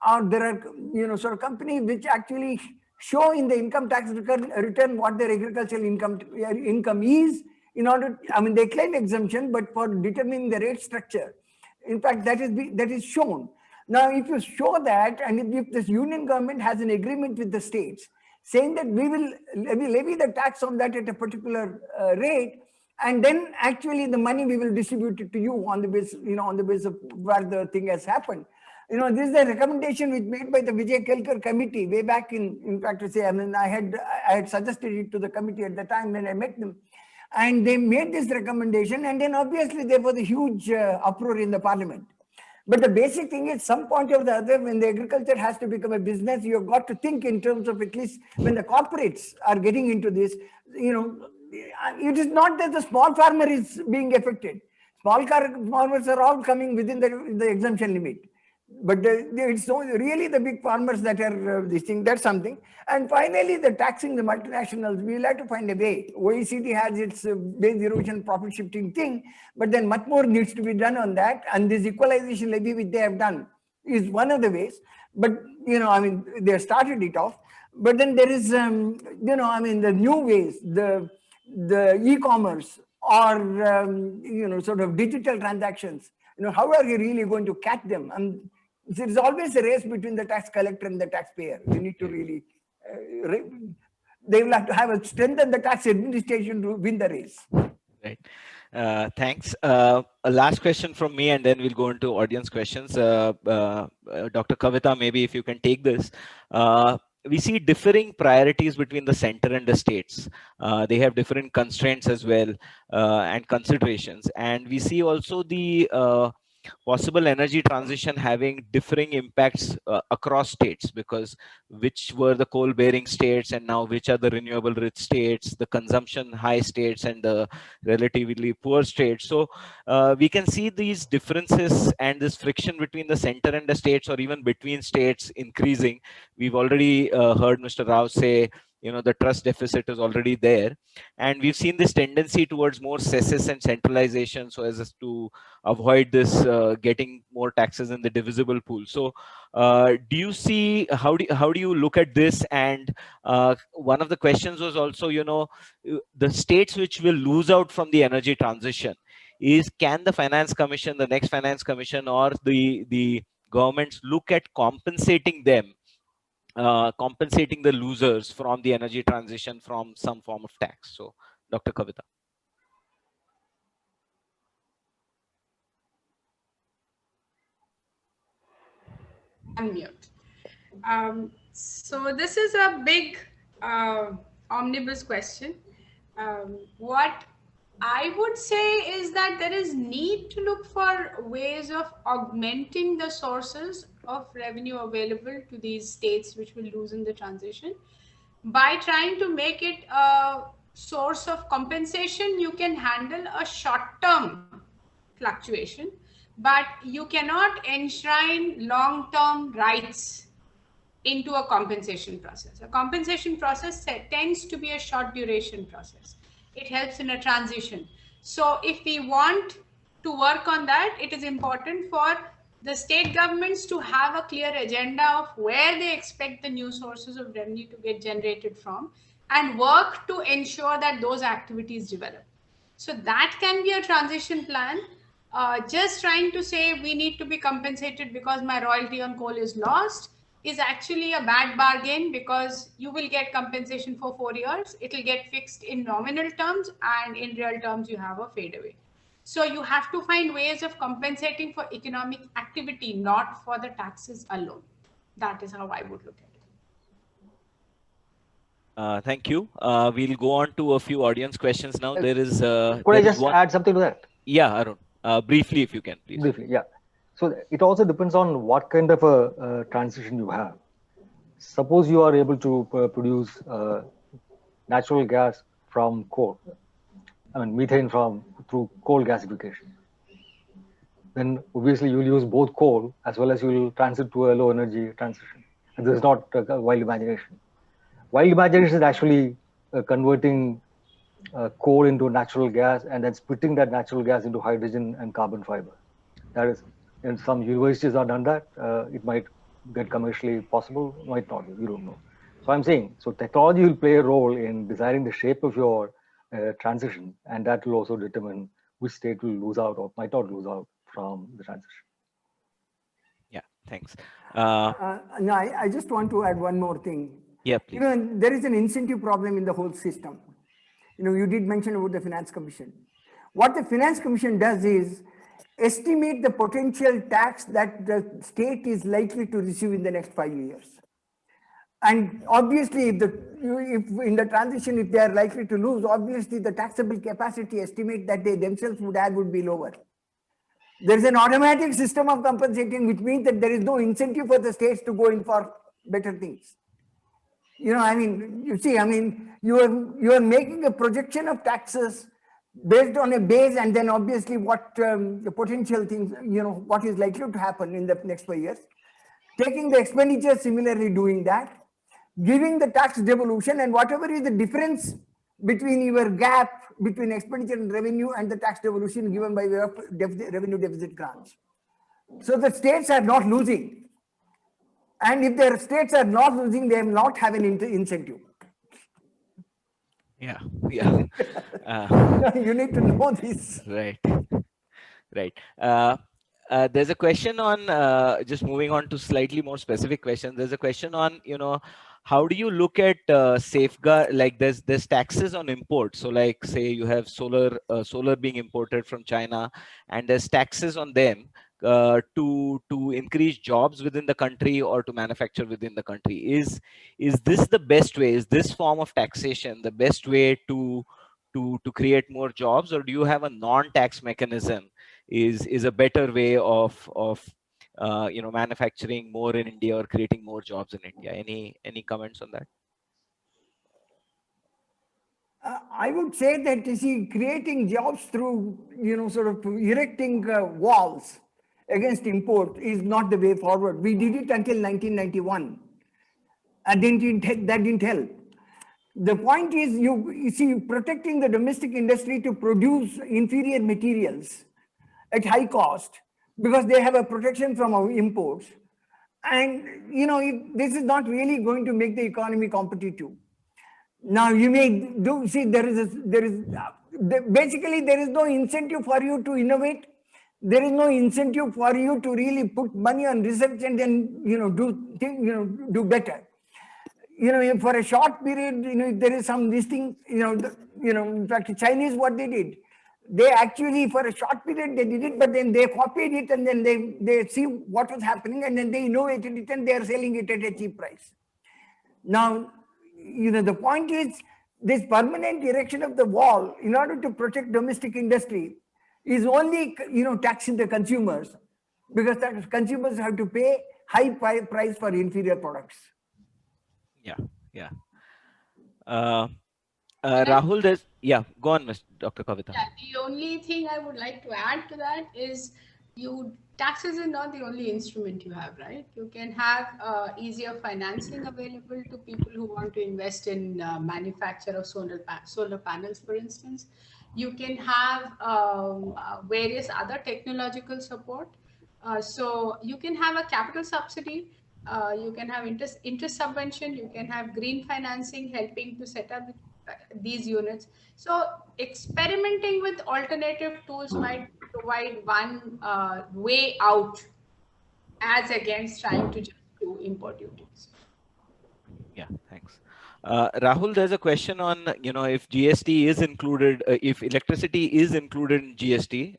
or there are, sort of companies which actually show in the income tax return what their agricultural income is, in order, they claim exemption, but for determining the rate structure. In fact, that is shown. Now, if you show that, and if this union government has an agreement with the states, saying that we will levy the tax on that at a particular rate, and then actually the money we will distribute it to you on the basis, on the basis of where the thing has happened. This is a recommendation which made by the Vijay Kelkar committee way back in fact, to say, I had suggested it to the committee at the time when I met them, and they made this recommendation, and then obviously there was a huge uproar in the parliament. But the basic thing is, some point or the other, when the agriculture has to become a business, you've got to think in terms of, at least when the corporates are getting into this, it is not that the small farmer is being affected. Small farmers are all coming within the exemption limit. But it's really the big farmers that are this thing. That's something. And finally, the taxing the multinationals, we'll have to find a way. OECD has its base erosion profit shifting thing, but then much more needs to be done on that. And this equalization levy which they have done is one of the ways. But, they have started it off. But then there is, the new ways, the e-commerce or, sort of digital transactions. How are you really going to catch them? And there's always a race between the tax collector and the taxpayer. You need to really, they will have to have a strengthen the tax administration to win the race. Right. Thanks. A last question from me, and then we'll go into audience questions. Dr. Kavita, maybe if you can take this. We see differing priorities between the center and the states. They have different constraints as well, and considerations. And we see also the possible energy transition having differing impacts across states, because which were the coal bearing states and now which are the renewable rich states, the consumption high states and the relatively poor states. So we can see these differences and this friction between the center and the states, or even between states, increasing. We've already heard Mr. Rao say, the trust deficit is already there, and we've seen this tendency towards more cesses and centralization, so as to avoid this getting more taxes in the divisible pool. So do you see, how do you look at this? And one of the questions was also, the states which will lose out from the energy transition, can the finance commission, the next finance commission, or the governments look at compensating them, compensating the losers from the energy transition from some form of tax? So Dr. Kavita. Unmute. So this is a big omnibus question. What I would say is that there is need to look for ways of augmenting the sources of revenue available to these states which will lose in the transition. By trying to make it a source of compensation, you can handle a short-term fluctuation, but you cannot enshrine long-term rights into a compensation process. A compensation process tends to be a short duration process. It helps in a transition. So if we want to work on that, it is important for the state governments to have a clear agenda of where they expect the new sources of revenue to get generated from, and work to ensure that those activities develop. So that can be a transition plan. Just trying to say we need to be compensated because my royalty on coal is lost is actually a bad bargain, because you will get compensation for 4 years. It will get fixed in nominal terms, and in real terms, you have a fade away. So you have to find ways of compensating for economic activity, not for the taxes alone. That is how I would look at it. Thank you. We'll go on to a few audience questions now. There is. Could I just add something to that? Yeah, Arun. Briefly, if you can, please. Briefly, yeah. So it also depends on what kind of a transition you have. Suppose you are able to produce natural gas from coal, methane through coal gasification. Then obviously you will use both coal as well as you will transit to a low energy transition. And this is not wild imagination. Wild imagination is actually converting coal into natural gas and then splitting that natural gas into hydrogen and carbon fiber. That is, and some universities have done that. It might get commercially possible, might not, you don't know. So I'm saying, so technology will play a role in designing the shape of your transition, and that will also determine which state will lose out or might not lose out from the transition. Yeah, thanks. No, I just want to add one more thing. Yeah, please. There is an incentive problem in the whole system. You did mention about the Finance Commission. What the Finance Commission does is estimate the potential tax that the state is likely to receive in the next 5 years. And obviously, if in the transition, if they are likely to lose, obviously the taxable capacity estimate that they themselves would have would be lower. There is an automatic system of compensating, which means that there is no incentive for the states to go in for better things. You are making a projection of taxes based on a base, and then obviously what the potential things, what is likely to happen in the next 5 years. Taking the expenditure, similarly doing that, giving the tax devolution, and whatever is the difference between your gap between expenditure and revenue and the tax devolution given by way of revenue deficit grants. So the states are not losing. And if their states are not losing, they will not have an incentive. Yeah. You need to know this. Right. There's a question on, just moving on to slightly more specific questions. There's a question on, how do you look at safeguard, like there's taxes on imports? So like say you have solar being imported from China, and there's taxes on them to increase jobs within the country or to manufacture within the country. Is this the best way? Is this form of taxation the best way to create more jobs, or do you have a non-tax mechanism is a better way of manufacturing more in India or creating more jobs in India? Any comments on that? I would say that, you see, creating jobs through, sort of erecting walls against import is not the way forward. We did it until 1991, and that didn't help. The point is, you see, protecting the domestic industry to produce inferior materials at high cost because they have a protection from our imports. And, this is not really going to make the economy competitive. Now, you may see basically there is no incentive for you to innovate. There is no incentive for you to really put money on research and then, do better. For a short period, there is some this thing, in fact, the Chinese, what they did, they actually, for a short period, they did it, but then they copied it, and then they see what was happening, and then they innovated it, and they are selling it at a cheap price. Now, the point is, this permanent erection of the wall in order to protect domestic industry is only, taxing the consumers, because that consumers have to pay high price for inferior products. Yeah. Rahul, go on, Dr. Kavita. Yeah, the only thing I would like to add to that is taxes is not the only instrument you have, right? You can have easier financing available to people who want to invest in manufacture of solar panels, for instance. You can have various other technological support. So you can have a capital subsidy. You can have interest subvention. You can have green financing helping to set up these units. So experimenting with alternative tools might provide one way out as against trying to just do import duties. Yeah, thanks. Rahul, there's a question on, if GST is included, if electricity is included in GST,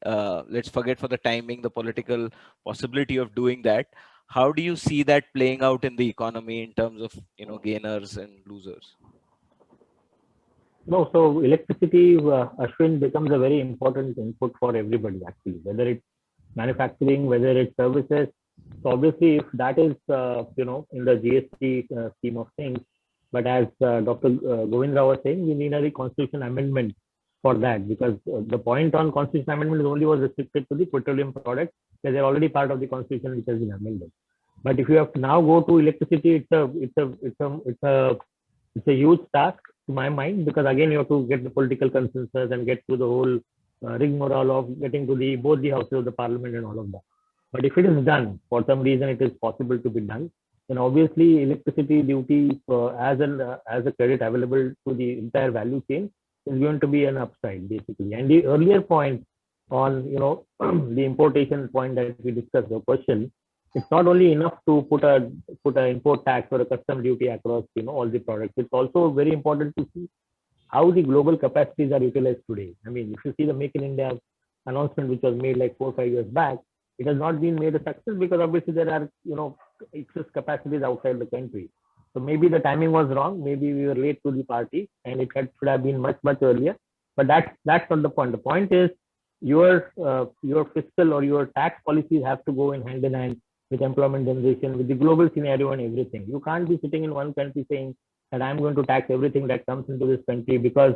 let's forget for the timing, the political possibility of doing that. How do you see that playing out in the economy in terms of, gainers and losers? No, so electricity, Ashwin, becomes a very important input for everybody, actually, whether it's manufacturing, whether it's services. So obviously, if that is, in the GST scheme of things, but as Dr. Govindra was saying, we need a constitution amendment for that, because the point on constitution amendment only was restricted to the petroleum products, because they're already part of the constitution which has been amended. But if you have to now go to electricity, it's a huge task to my mind, because again you have to get the political consensus and get to the whole rigmarole of getting to both the houses of the parliament and all of that. But if it is done, for some reason it is possible to be done, then obviously electricity duty as a credit available to the entire value chain is going to be an upside, basically. And the earlier point on the importation point that we discussed, the question, it's not only enough to put an import tax or a custom duty across all the products. It's also very important to see how the global capacities are utilized today. I mean, if you see the Make in India announcement, which was made like 4 or 5 years back, it has not been made a success because obviously there are excess capacities outside the country. So maybe the timing was wrong. Maybe we were late to the party, and it should have been much earlier. But that's not the point. The point is your fiscal or your tax policies have to go in hand with employment generation, with the global scenario and everything. You can't be sitting in one country saying that I'm going to tax everything that comes into this country because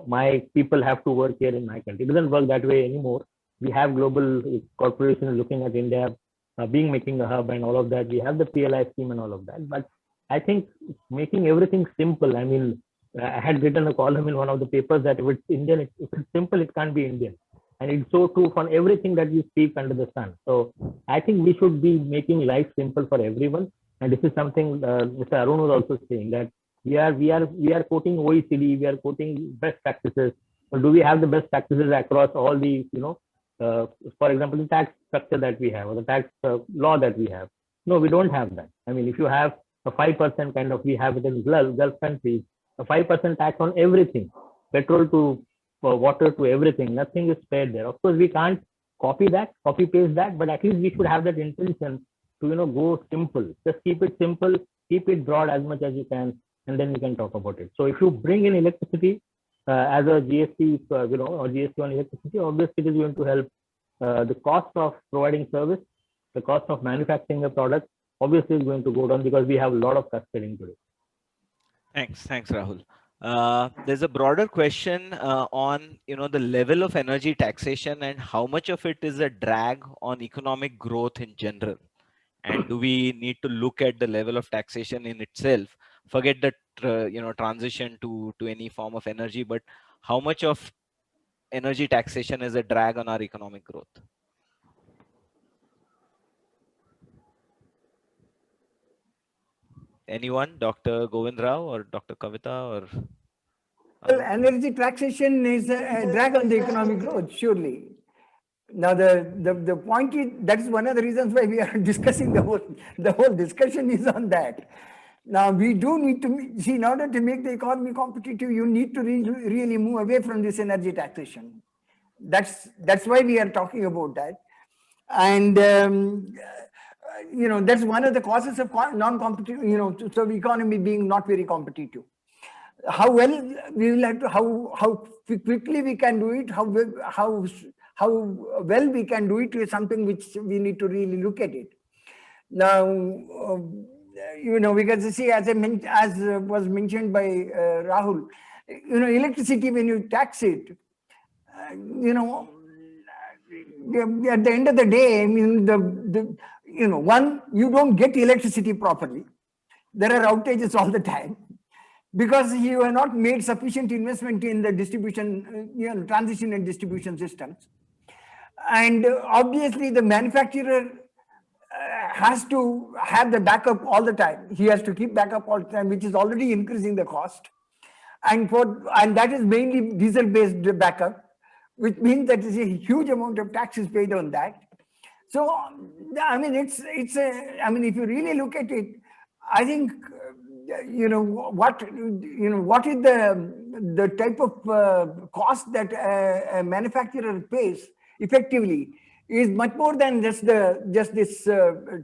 my people have to work here in my country. It doesn't work that way anymore. We have global corporations looking at India making a hub and all of that. We have the PLI scheme and all of that. But I think making everything simple. I mean, I had written a column in one of the papers that if it's Indian, if it's simple, it can't be Indian. And it's so true for everything that we speak under the sun. So I think we should be making life simple for everyone. And this is something Mr. Arun was also saying, that we are quoting OECD, we are quoting best practices. But do we have the best practices across all the, for example, the tax structure that we have or the tax law that we have? No, we don't have that. I mean, if you have a 5% kind of, we have it in Gulf countries, a 5% tax on everything, petrol to water to everything, nothing is spared there. Of course, we can't copy paste that, but at least we should have that intention to, go simple. Just keep it simple, keep it broad as much as you can, and then we can talk about it. So if you bring in electricity as a GST, or GST on electricity, obviously it is going to help the cost of providing service, the cost of manufacturing a product, obviously is going to go down because we have a lot of cascading today. Thanks, Rahul. There's a broader question on the level of energy taxation and how much of it is a drag on economic growth in general, and do we need to look at the level of taxation in itself? Forget the transition to any form of energy, but how much of energy taxation is a drag on our economic growth? Anyone, Dr. Govind Rao or Dr. Kavita or? Well, energy taxation is a drag on the economic growth, surely. Now, the point is, that is one of the reasons why we are discussing the whole discussion is on that. Now, we do need to see, in order to make the economy competitive, you need to really move away from this energy taxation. That's why we are talking about that. And, that's one of the causes of non-competitive, so the economy being not very competitive. How well we will have to, how quickly we can do it, how well we can do it is something which we need to really look at it. Now, because see, as was mentioned by Rahul, electricity, when you tax it, at the end of the day, I mean, one, you don't get electricity properly. There are outages all the time, because you have not made sufficient investment in the distribution, transition and distribution systems. And obviously the manufacturer has to have the backup all the time. He has to keep backup all the time, which is already increasing the cost. And that is mainly diesel-based backup, which means that is a huge amount of taxes paid on that. So, I mean, if you really look at it, I think, what is the type of cost that a manufacturer pays effectively is much more than just this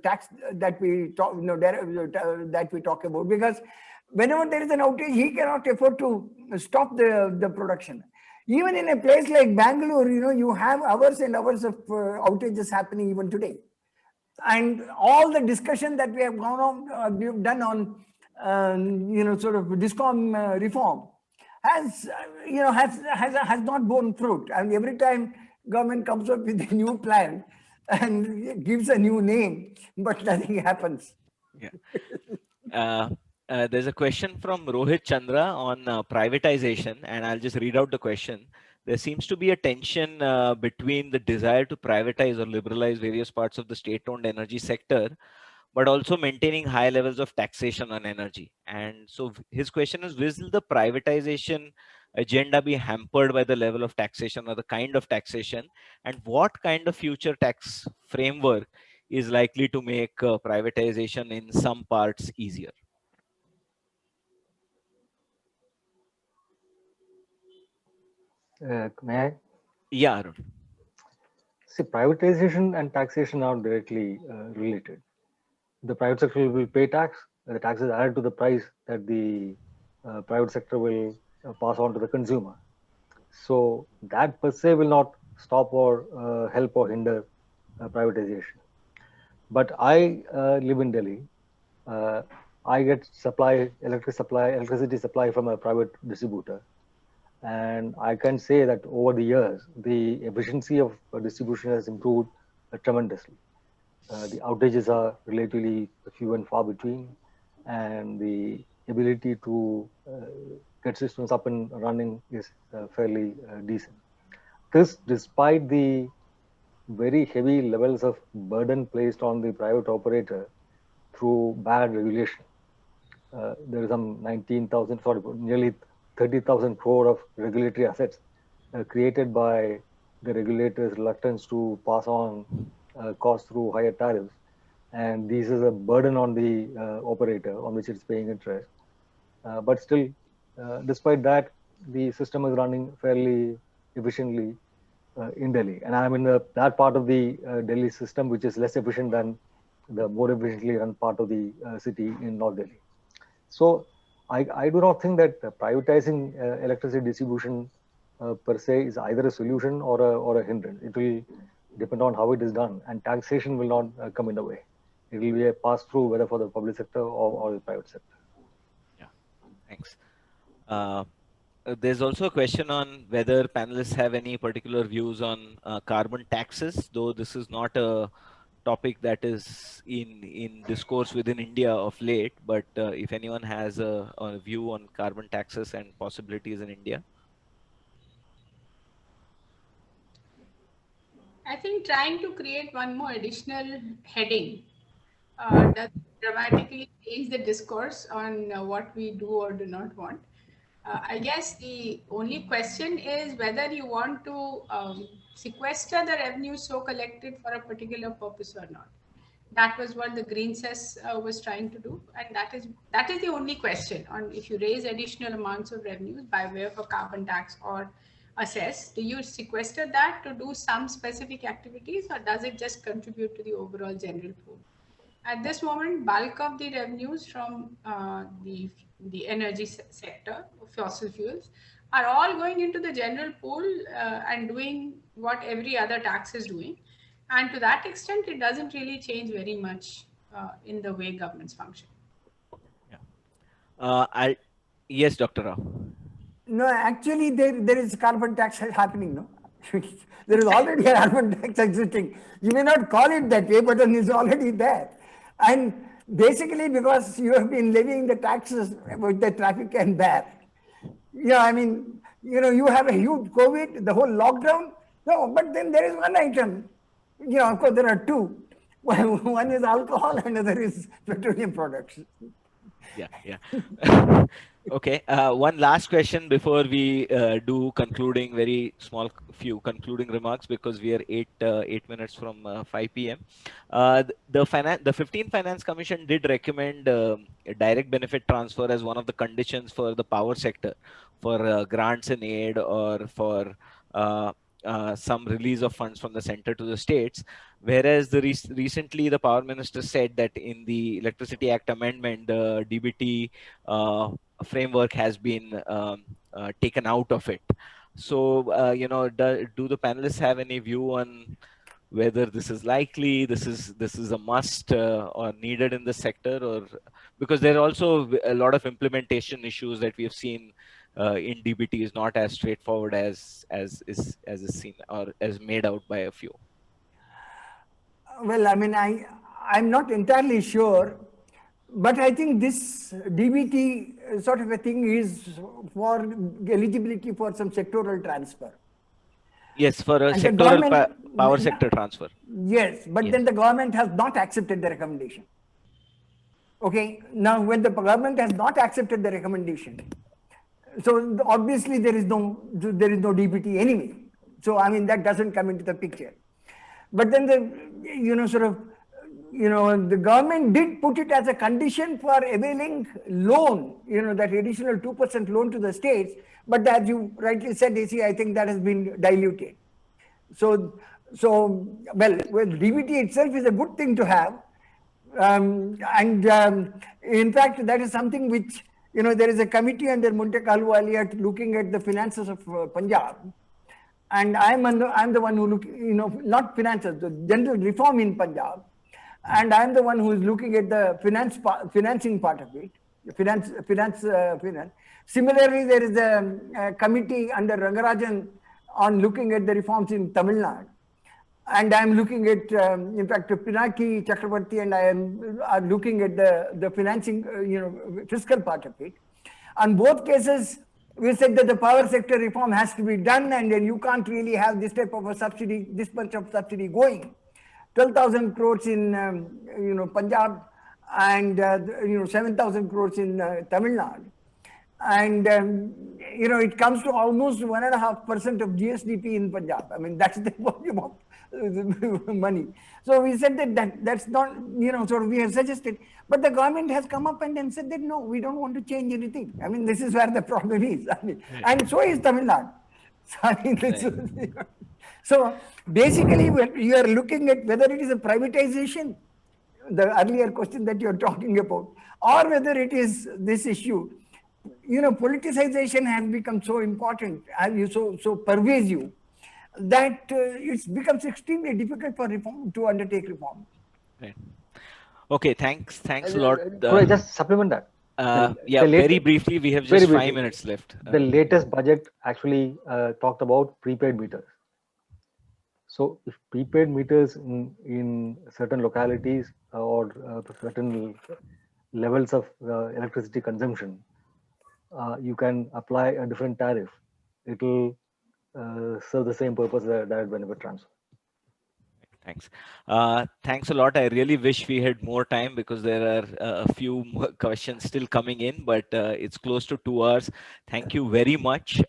tax that we talk about, because whenever there is an outage, he cannot afford to stop the production. Even in a place like Bangalore, you have hours and hours of outages happening even today. And all the discussion that we have we've done on sort of DISCOM reform has not borne fruit. And every time government comes up with a new plan and gives a new name, but nothing happens. Yeah. There's a question from Rohit Chandra on privatization, and I'll just read out the question. There seems to be a tension between the desire to privatize or liberalize various parts of the state-owned energy sector, but also maintaining high levels of taxation on energy. And so his question is, will the privatization agenda be hampered by the level of taxation or the kind of taxation? And what kind of future tax framework is likely to make privatization in some parts easier? May I? Yeah, Arun. See, privatization and taxation are directly related. The private sector will pay tax. The tax is added to the price that the private sector will pass on to the consumer. So that per se will not stop or help or hinder privatization. But I live in Delhi. I get electricity supply from a private distributor. And I can say that over the years, the efficiency of distribution has improved tremendously. The outages are relatively few and far between, and the ability to get systems up and running is fairly decent. This, despite the very heavy levels of burden placed on the private operator through bad regulation. There is some nearly 30,000 crore of regulatory assets created by the regulators' reluctance to pass on costs through higher tariffs. and this is a burden on the operator on which it's paying interest. But still, despite that, the system is running fairly efficiently in Delhi. And I'm in that part of the Delhi system, which is less efficient than the more efficiently run part of the city in North Delhi. So I do not think that privatizing electricity distribution per se is either a solution or a hindrance. It will depend on how it is done, and taxation will not come in the way. It will be a pass-through, whether for the public sector or the private sector. Yeah, thanks. There's also a question on whether panelists have any particular views on carbon taxes, though this is not a topic that is in discourse within India of late, but if anyone has a view on carbon taxes and possibilities in India. I think trying to create one more additional heading does dramatically change the discourse on what we do or do not want. I guess the only question is whether you want to sequester the revenue so collected for a particular purpose or not. That was what the Green Cess was trying to do, and that is the only question on if you raise additional amounts of revenues by way of a carbon tax or assess, do you sequester that to do some specific activities, or does it just contribute to the overall general pool? At this moment, bulk of the revenues from the energy sector, fossil fuels, are all going into the general pool and doing what every other tax is doing. And to that extent, it doesn't really change very much in the way governments function. Yeah. Yes, Dr. Rao. No, actually, there is carbon tax happening. No, there is already a carbon tax existing. You may not call it that way, but it is already there. And basically, because you have been levying the taxes with the traffic and bear. Yeah, I mean, you have a huge COVID, the whole lockdown. No, but then there is one item. Of course, there are two. One is alcohol, and another is petroleum products. Yeah. Okay. One last question before we do very small few concluding remarks, because we are 8 minutes from 5 p.m. The 15th Finance Commission did recommend a direct benefit transfer as one of the conditions for the power sector for grants and aid, or for some release of funds from the center to the states, whereas recently the power minister said that in the Electricity Act amendment, the DBT framework has been taken out of it. So, do the panelists have any view on whether this is likely, this is a must or needed in the sector, or because there are also a lot of implementation issues that we have seen in DBT is not as straightforward as is seen or as made out by a few. Well, I mean, I'm not entirely sure, but I think this DBT sort of a thing is for eligibility for some sectoral transfer. Yes, for a sectoral power sector transfer. Yes, but then the government has not accepted the recommendation. Okay, now when the government has not accepted the recommendation, so obviously there is no DBT anyway. So I mean that doesn't come into the picture. But then the government did put it as a condition for availing loan, that additional 2% loan to the states. But as you rightly said, AC, I think that has been diluted. So DBT itself is a good thing to have. In fact, that is something which, there is a committee under Muntak Ahluwalia looking at the finances of Punjab. And I'm the one who not finances, the general reform in Punjab. And I'm the one who is looking at the financing part of it, finance. Similarly, there is a committee under Rangarajan on looking at the reforms in Tamil Nadu. And I'm looking at, in fact, Pinaki Chakrabarti and I are looking at the financing, fiscal part of it. On both cases, we said that the power sector reform has to be done, and then you can't really have this type of a subsidy, this much of subsidy going. 12,000 crores in, Punjab, and 7,000 crores in Tamil Nadu. And it comes to almost 1.5% of GSDP in Punjab. I mean, that's the volume of money. So we said that's not, sort of we have suggested, but the government has come up and then said that no, we don't want to change anything. I mean, this is where the problem is. I mean, and so is Tamil Nadu. So, I mean, so basically, when you are looking at whether it is a privatization, the earlier question that you're talking about, or whether it is this issue, politicization has become so important and so pervasive that it becomes extremely difficult for reform to undertake reform. Right. Okay, thanks a lot. Could I just supplement that? Yeah, very briefly, we have just 5 minutes left. The latest budget actually talked about prepaid meters. So if prepaid meters in certain localities or certain levels of electricity consumption, you can apply a different tariff. It will serve the same purpose as direct benefit transfer. Thanks. Thanks a lot. I really wish we had more time because there are a few more questions still coming in, but it's close to 2 hours. Thank you very much.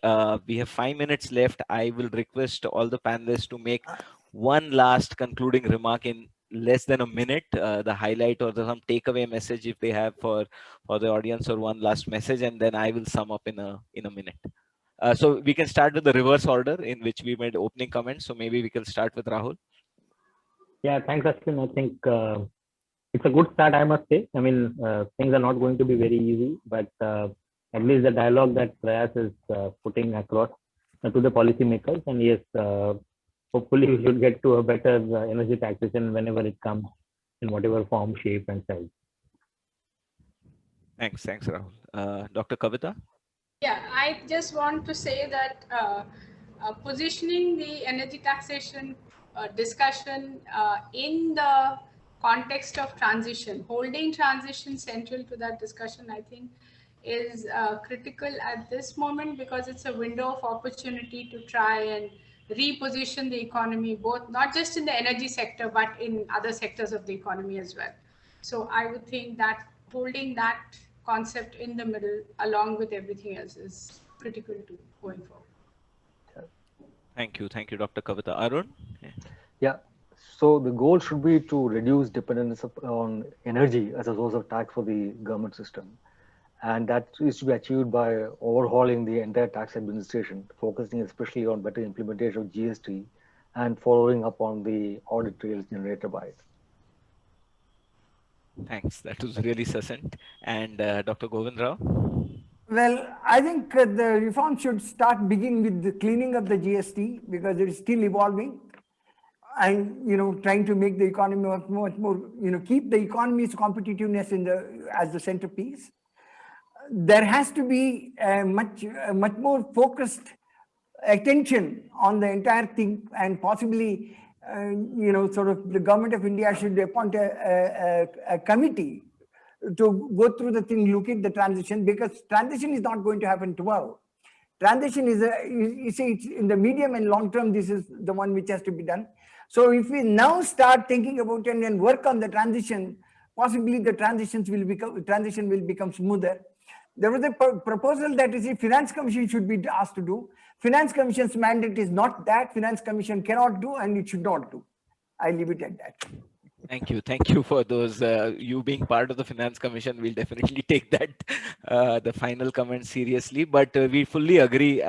We have 5 minutes left. I will request all the panelists to make one last concluding remark in less than a minute, the highlight or some takeaway message if they have for the audience, or one last message, and then I will sum up in a minute. So we can start with the reverse order in which we made opening comments. So maybe we can start with Rahul. Yeah, thanks, Ashwin. I think it's a good start, I must say. I mean, things are not going to be very easy, but at least the dialogue that Prayas is putting across to the policymakers, and yes, hopefully we should get to a better energy taxation whenever it comes, in whatever form, shape, and size. Thanks, Rahul. Dr. Kavita? Yeah, I just want to say that positioning the energy taxation discussion in the context of transition, holding transition central to that discussion, I think is critical at this moment, because it's a window of opportunity to try and reposition the economy, both not just in the energy sector, but in other sectors of the economy as well. So I would think that holding that concept in the middle along with everything else is critical to going forward. Thank you, Dr. Kavita. Arun? Yeah, so the goal should be to reduce dependence on energy as a source of tax for the government system. And that is to be achieved by overhauling the entire tax administration, focusing especially on better implementation of GST and following up on the audit trails generated by it. Thanks, that was really succinct. And Dr. Govind Rao? Well, I think the reform should start beginning with the cleaning of the GST, because it is still evolving, and trying to make the economy much more, keep the economy's competitiveness as the centerpiece. There has to be a much more focused attention on the entire thing, and possibly, sort of the government of India should appoint a committee to go through the thing, look at the transition, because transition is not going to happen tomorrow. Transition is you see, it's in the medium and long term, this is the one which has to be done. So if we now start thinking about it and work on the transition, possibly the transition will become smoother. There was a proposal that is the Finance Commission should be asked to do. Finance Commission's mandate is not that. Finance Commission cannot do, and it should not do. I leave it at that. Thank you for those. You being part of the Finance Commission, we'll definitely take that, the final comment seriously. But we fully agree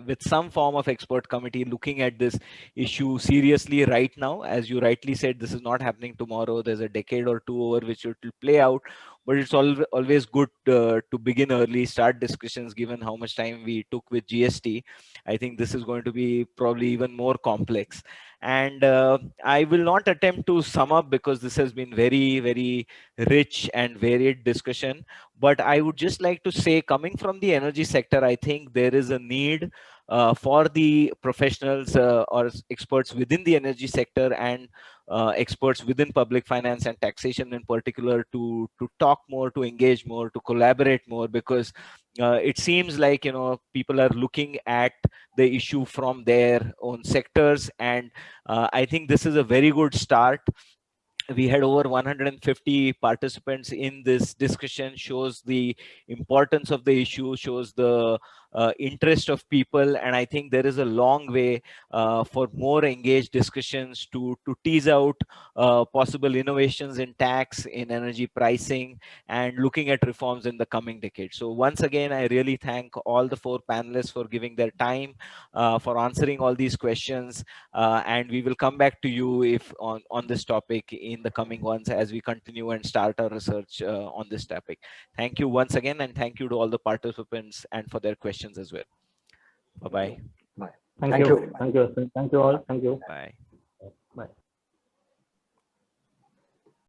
with some form of expert committee looking at this issue seriously right now. As you rightly said, this is not happening tomorrow. There's a decade or two over which it will play out. But it's always good to begin early, start discussions, given how much time we took with GST. I think this is going to be probably even more complex. And I will not attempt to sum up, because this has been very, very rich and varied discussion. But I would just like to say, coming from the energy sector, I think there is a need for the professionals or experts within the energy sector and experts within public finance and taxation in particular to talk more, to engage more, to collaborate more, because it seems like people are looking at the issue from their own sectors, and I think this is a very good start. we had over 150 participants in this discussion, shows the importance of the issue, shows the interest of people. And I think there is a long way for more engaged discussions to tease out possible innovations in tax, in energy pricing, and looking at reforms in the coming decade. So once again, I really thank all the 4 panelists for giving their time, for answering all these questions. And we will come back to you if on this topic in the coming ones as we continue and start our research on this topic. Thank you once again, and thank you to all the participants and for their questions as well. Bye-bye. Bye. Thank Thank you. you very much. Thank you. Thank you all. Thank you. Bye.